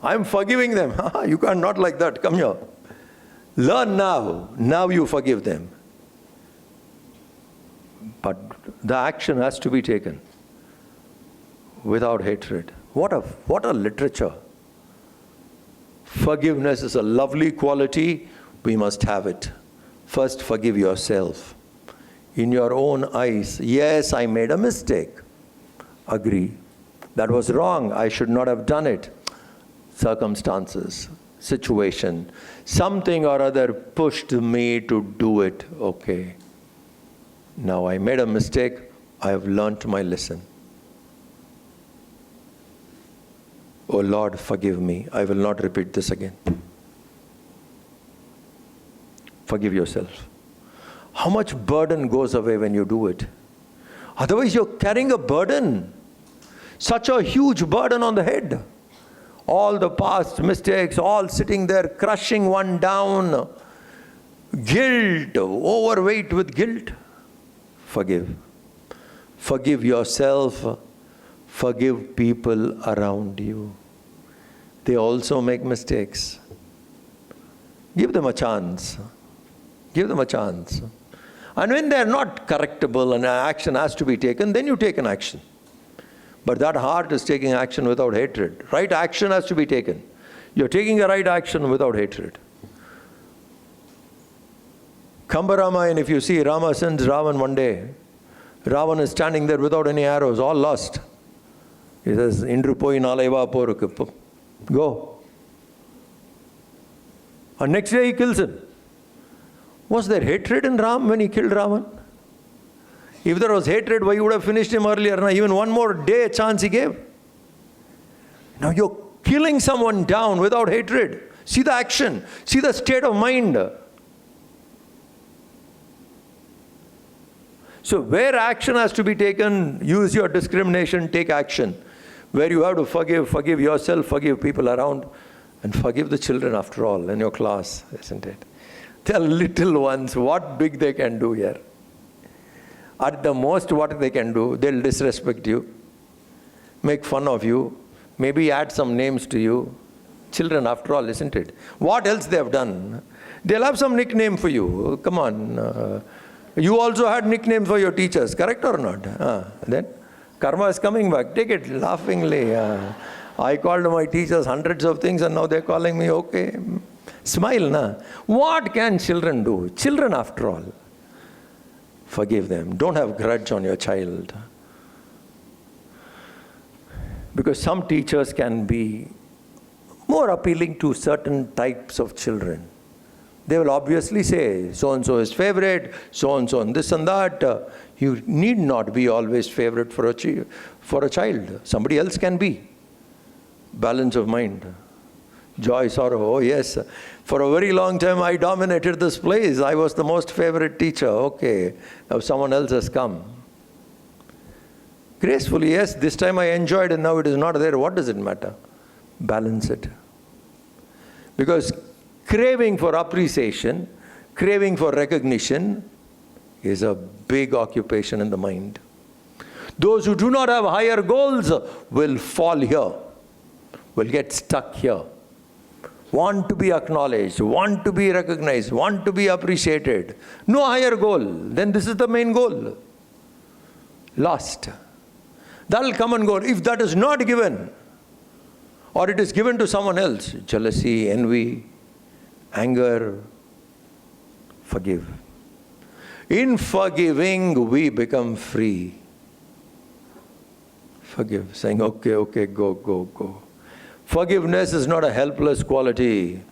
I'm forgiving them. You can't, not like that. Come here. Learn now. Now you forgive them. But the action has to be taken without hatred. What a literature. Forgiveness is a lovely quality. We must have it. First, forgive yourself. In your own eyes. Yes, I made a mistake. Agree. That was wrong. I should not have done it. Circumstances, situation, something or other pushed me to do it. Okay. Now I made a mistake, I have learnt my lesson. Oh Lord, forgive me. I will not repeat this again. Forgive yourself. How much burden goes away when you do it? Otherwise you're carrying a burden. Such a huge burden on the head. All the past mistakes, all sitting there crushing one down. Guilt, overweight with guilt. Forgive. Forgive yourself. Forgive people around you. They also make mistakes. Give them a chance. Give them a chance. And when they are not correctable and action has to be taken, then you take an action. But that heart is taking action without hatred. Right action has to be taken. You're taking a right action without hatred. Kambarama, and if you see, Rama sends Ravan one day. Ravan is standing there without any arrows, all lost. He says, Indru poi nalaiva porukku. Go. And next day he kills him. Was there hatred in Ram when he killed Ravan? If there was hatred, why you would have finished him earlier? Now, even one more day chance he gave. Now you're killing someone down without hatred. See the action. See the state of mind. So where action has to be taken, use your discrimination, take action. Where you have to forgive, forgive yourself, forgive people around, and forgive the children after all in your class, isn't it? Tell little ones what big they can do here. At the most, what they can do, they'll disrespect you, make fun of you, maybe add some names to you. Children after all, isn't it? What else they have done? They'll have some nickname for you. Come on. You also had nicknames for your teachers, correct or not? Then karma is coming back. Take it laughingly. I called my teachers hundreds of things and now they're calling me okay. Smile, na? What can children do? Children after all. Forgive them. Don't have grudge on your child. Because some teachers can be more appealing to certain types of children. They will obviously say, so-and-so is favorite, so-and-so and this and that. You need not be always favorite for a child. Somebody else can be. Balance of mind. Joy, sorrow. Oh yes, for a very long time I dominated this place. I was the most favorite teacher. Okay, now someone else has come. Gracefully, yes, this time I enjoyed and now it is not there. What does it matter? Balance it. Because craving for appreciation, craving for recognition is a big occupation in the mind. Those who do not have higher goals will fall here, will get stuck here. Want to be acknowledged, want to be recognized, want to be appreciated. No higher goal. Then this is the main goal. Lost. That will come and go. If that is not given, or it is given to someone else, jealousy, envy, anger, forgive. In forgiving, we become free. Forgive, saying, okay, go. Forgiveness is not a helpless quality.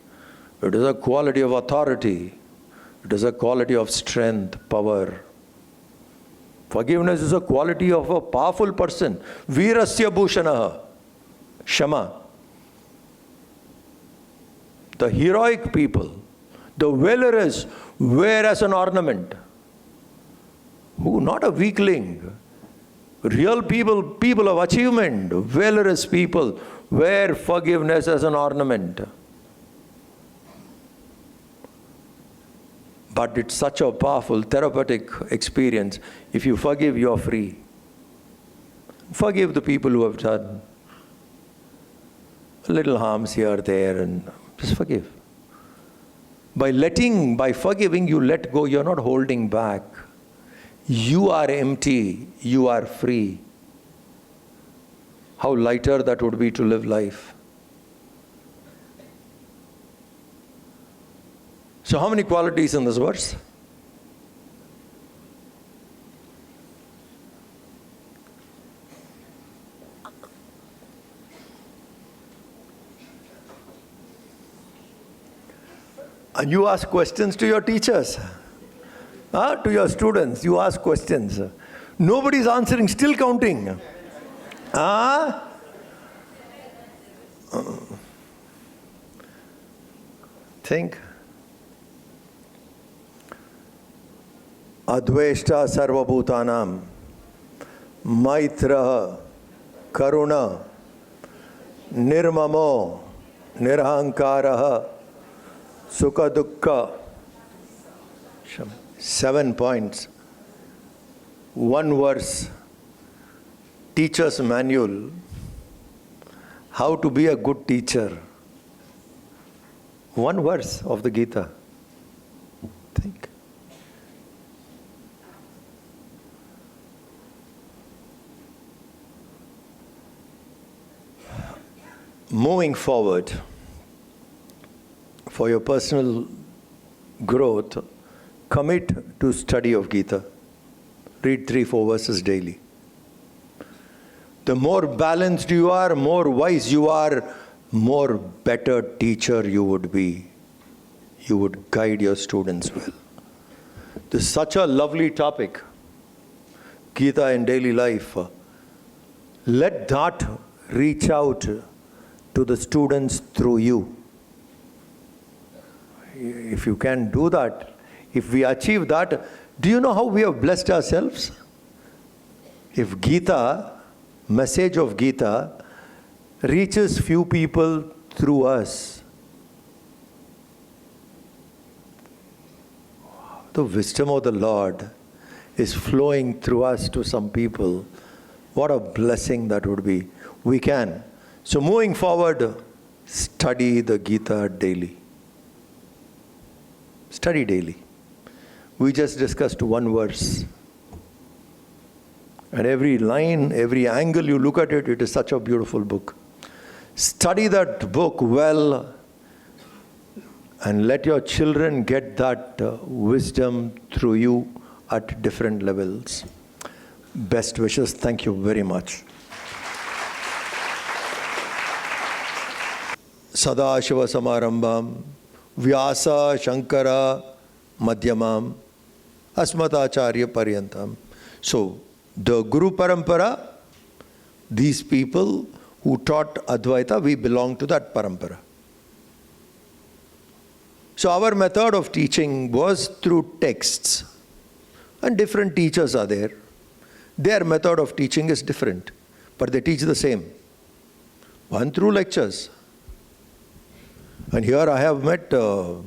It is a quality of authority. It is a quality of strength, power. Forgiveness is a quality of a powerful person. Virasya bhushanaha. Shama. The heroic people, the valorous, wear as an ornament. Who? Not a weakling. Real people, people of achievement, valorous people, wear forgiveness as an ornament. But it's such a powerful therapeutic experience. If you forgive, you're free. Forgive the people who have done little harms here, there, and just forgive. By forgiving, you let go, you're not holding back. You are empty, you are free. How lighter that would be to live life. So how many qualities in this verse? And you ask questions to your teachers. To your students, you ask questions. Nobody is answering, still counting. Think. Adveshta sarvabhutanam, maitraha, karuna, nirmamo, nirahankaraha, sukha dukkha. 7 points. 1 verse. Teacher's manual. How to be a good teacher. 1 verse of the Gita. Think. Moving forward, for your personal growth, commit to study of Gita. Read 3-4 verses daily. The more balanced you are, more wise you are, more better teacher you would be. You would guide your students well. This is such a lovely topic. Gita in daily life. Let that reach out to the students through you. If you can do that, if we achieve that, do you know how we have blessed ourselves? If Gita, message of Gita, reaches few people through us, the wisdom of the Lord is flowing through us to some people. What a blessing that would be. We can. So moving forward, study the Gita daily. Study daily. We just discussed 1 verse. And every line, every angle you look at it, it is such a beautiful book. Study that book well and let your children get that wisdom through you at different levels. Best wishes. Thank you very much. Sadashiva Samarambam, Vyasa Shankara Madhyamam, Asmatacharya Paryantam. So, the Guru Parampara, these people who taught Advaita, we belong to that Parampara. So our method of teaching was through texts. And different teachers are there. Their method of teaching is different, but they teach the same. One through lectures. And here I have met Amma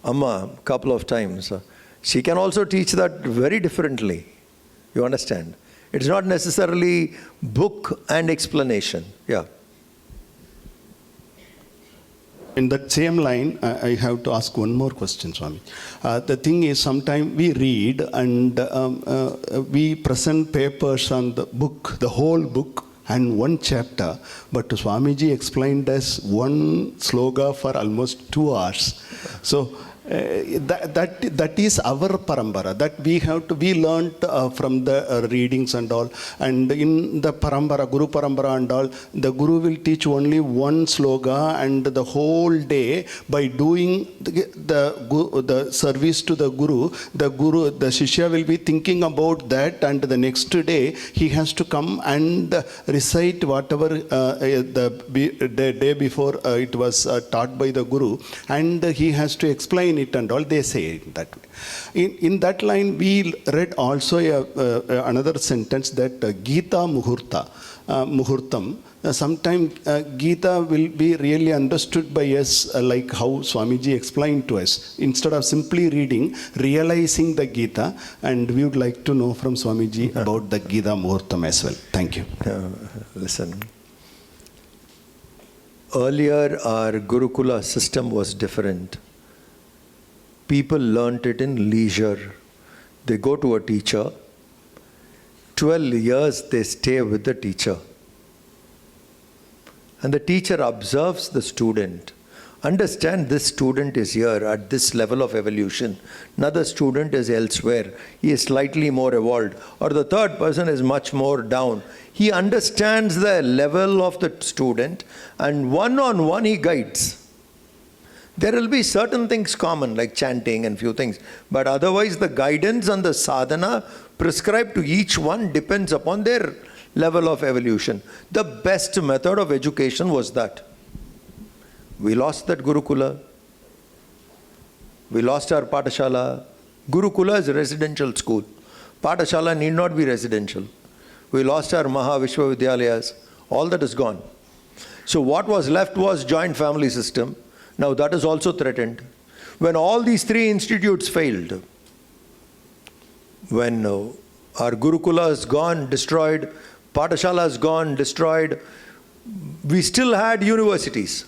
a couple of times. She can also teach that very differently. You understand? It's not necessarily book and explanation. Yeah. In that same line, I have to ask one more question, Swami. The thing is, sometimes we read and we present papers on the book, the whole book, and one chapter, but Swamiji explained us one sloga for almost 2 hours. So that is our parampara, that we learned from the readings and all. And in the parampara, Guru parampara and all, the Guru will teach only one sloga, and the whole day by doing the service to the Shishya will be thinking about that, and the next day he has to come and recite whatever the day before it was taught by the Guru, and he has to explain it and all. They say it that way. In that line, we read also another sentence that Gita Muhurtam. Sometimes Gita will be really understood by us like how Swamiji explained to us. Instead of simply reading, realizing the Gita, and we would like to know from Swamiji about the Gita Muhurtam as well. Thank you. Listen. Earlier, our Gurukula system was different. People learnt it in leisure. They go to a teacher. 12 years they stay with the teacher. And the teacher observes the student. Understand, this student is here at this level of evolution. Another student is elsewhere. He is slightly more evolved. Or the third person is much more down. He understands the level of the student, and one-on-one he guides. There will be certain things common, like chanting and few things. But otherwise, the guidance and the sadhana prescribed to each one depends upon their level of evolution. The best method of education was that. We lost that Gurukula. We lost our Patashala. Gurukula is a residential school. Patashala need not be residential. We lost our Maha Vishwavidyalayas. All that is gone. So what was left was joint family system. Now that is also threatened. When all these three institutes failed, when our Gurukula is gone, destroyed, Patashala is gone, destroyed, we still had universities.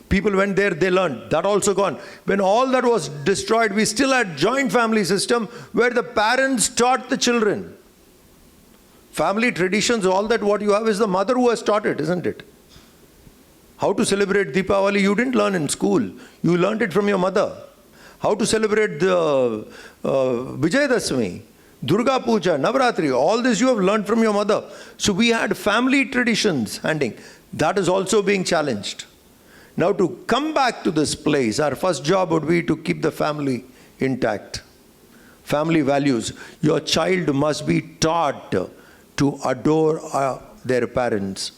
People went there, they learned. That also gone. When all that was destroyed, we still had joint family system where the parents taught the children. Family traditions, all that what you have is the mother who has taught it, isn't it? How to celebrate Deepavali, you didn't learn in school. You learned it from your mother. How to celebrate the Vijayadashmi, Durga Puja, Navratri, all this you have learned from your mother. So we had family traditions handing. That is also being challenged. Now to come back to this place, our first job would be to keep the family intact. Family values. Your child must be taught to adore their parents.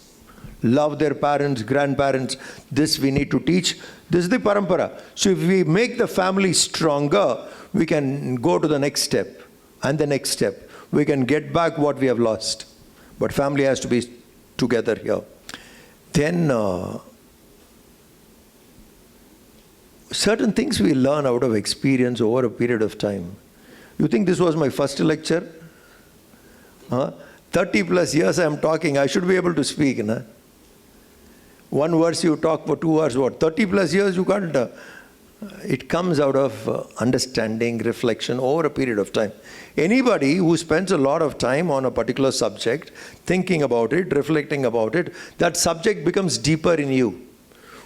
Love their parents, grandparents. This we need to teach. This is the parampara. So if we make the family stronger, we can go to the next step and the next step. We can get back what we have lost. But family has to be together here. Then certain things we learn out of experience over a period of time. You think this was my first lecture? 30 plus years I am talking. I should be able to speak. Na? One verse you talk for 2 hours, what? 30 plus years you can't. It comes out of understanding, reflection over a period of time. Anybody who spends a lot of time on a particular subject, thinking about it, reflecting about it, that subject becomes deeper in you.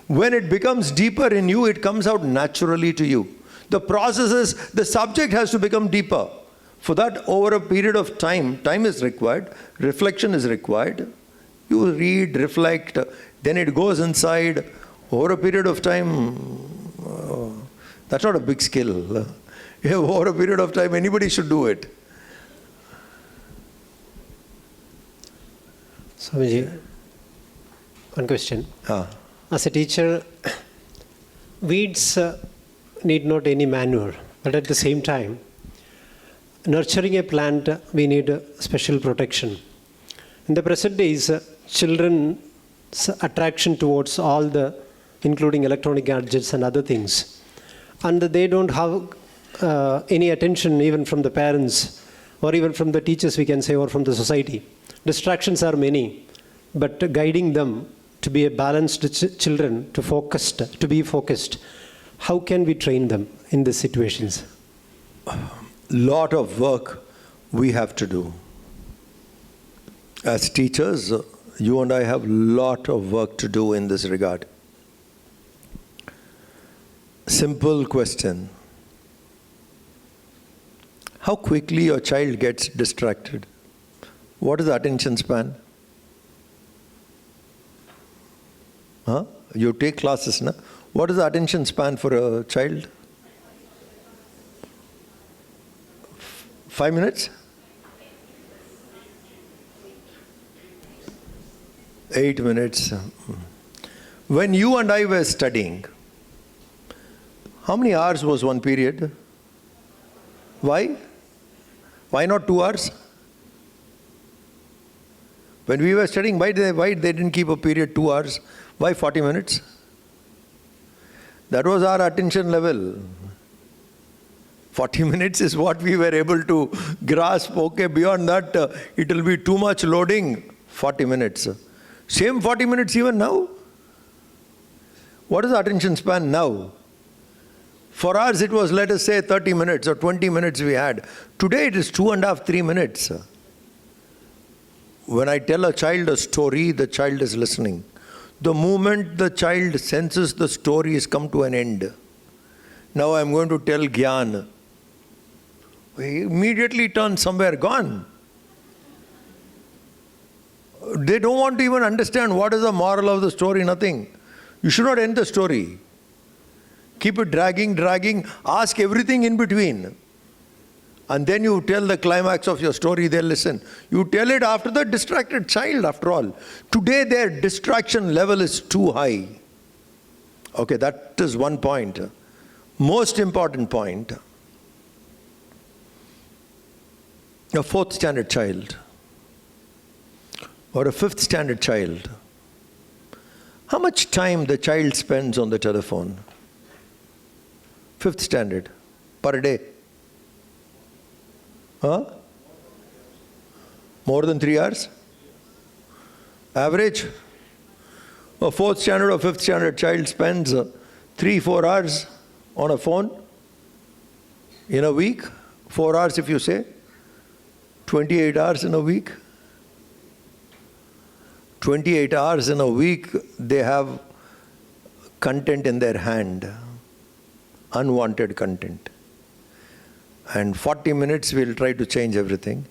When it becomes deeper in you, it comes out naturally to you. The process is, the subject has to become deeper. For that, over a period of time, time is required, reflection is required. You read, reflect, then it goes inside. Over a period of time, that's not a big skill. Over a period of time, anybody should do it. Swamiji, one question. As a teacher, weeds need not any manure, but at the same time, nurturing a plant, we need special protection. In the present days, children's attraction towards all the, including electronic gadgets and other things, and they don't have any attention even from the parents or even from the teachers, we can say, or from the society. Distractions are many, but guiding them to be a balanced children, to be focused, how can we train them in these situations? Lot of work we have to do. As teachers, you and I have lot of work to do in this regard. Simple question. How quickly your child gets distracted? What is the attention span? You take classes, na? What is the attention span for a child? 5 minutes? 8 minutes. When you and I were studying, how many hours was one period? Why? Why not 2 hours? When we were studying, why they didn't keep a period 2 hours? Why 40 minutes? That was our attention level. 40 minutes is what we were able to grasp. Okay, beyond that, it will be too much loading. 40 minutes. Same 40 minutes even now? What is the attention span now? For us, it was, let us say, 30 minutes or 20 minutes we had. Today, it is 2.5, 3 minutes. When I tell a child a story, the child is listening. The moment the child senses the story has come to an end, now I am going to tell Gyan. We immediately turn somewhere, gone. They don't want to even understand what is the moral of the story, nothing. You should not end the story. Keep it dragging, ask everything in between. And then you tell the climax of your story, they'll listen. You tell it after the distracted child, after all. Today their distraction level is too high. Okay, that is one point. Most important point. A 4th standard child or a 5th standard child, how much time the child spends on the telephone? 5th standard, per day? Huh? More than 3 hours? Average? A 4th standard or 5th standard child spends 3-4 hours on a phone in a week. 4 hours if you say. 28 hours in a week. 28 hours in a week they have content in their hand. Unwanted content. And 40 minutes we'll try to change everything.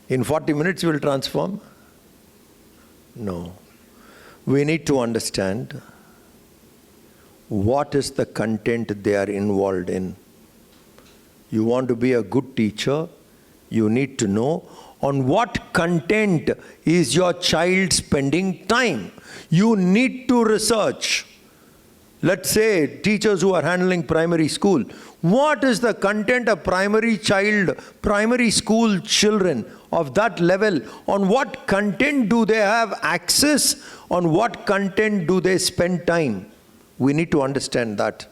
In 40 minutes we'll transform? No. We need to understand what is the content they are involved in. You want to be a good teacher, you need to know on what content is your child spending time. You need to research. Let's say teachers who are handling primary school. What is the content of primary school children of that level? On what content do they have access? On what content do they spend time? We need to understand that.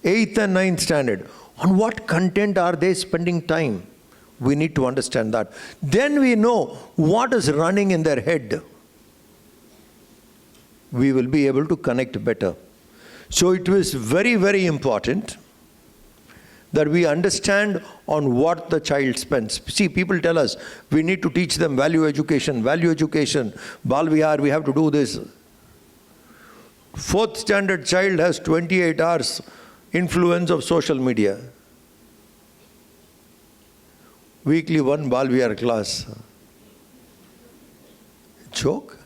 8th and 9th standard. On what content are they spending time? We need to understand that. Then we know what is running in their head. We will be able to connect better. So it was very, very important that we understand on what the child spends. See, people tell us we need to teach them value education, Bal Vihar, we have to do this. 4th standard child has 28 hours influence of social media. Weekly 1 Bal Vihar class. Joke?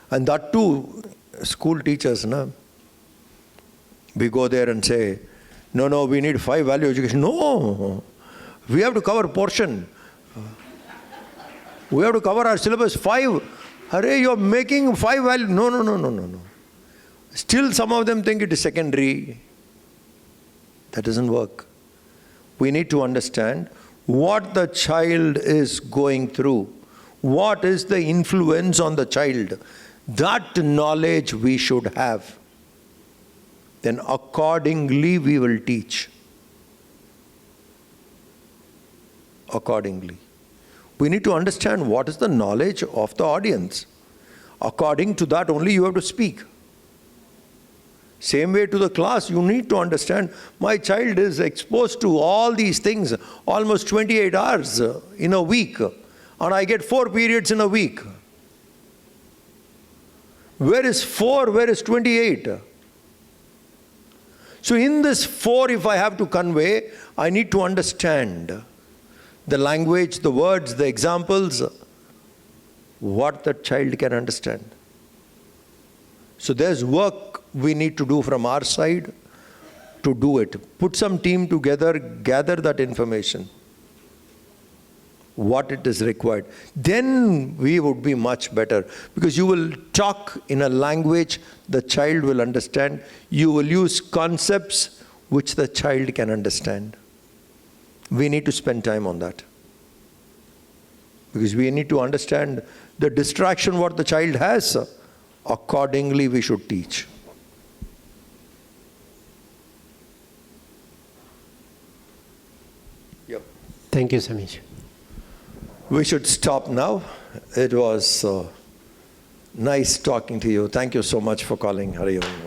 And that too, school teachers, we go there and say, no, we need 5 value education. No, we have to cover portion. We have to cover our syllabus 5. Array, you're making 5 value. No. Still some of them think it is secondary. That doesn't work. We need to understand what the child is going through. What is the influence on the child? That knowledge we should have. Then accordingly we will teach. Accordingly. We need to understand what is the knowledge of the audience. According to that only you have to speak. Same way to the class, you need to understand, my child is exposed to all these things almost 28 hours in a week. And I get 4 periods in a week. Where is 4? Where is 28? So in this 4, if I have to convey, I need to understand the language, the words, the examples, what the child can understand. So there's work we need to do from our side to do it. Put some team together, gather that information, what it is required. Then we would be much better, because you will talk in a language the child will understand. You will use concepts which the child can understand. We need to spend time on that, because we need to understand the distraction what the child has. Accordingly we should teach. Yep. Thank you, Swamiji. We should stop now. It was nice talking to you. Thank you so much for calling. Hari Om.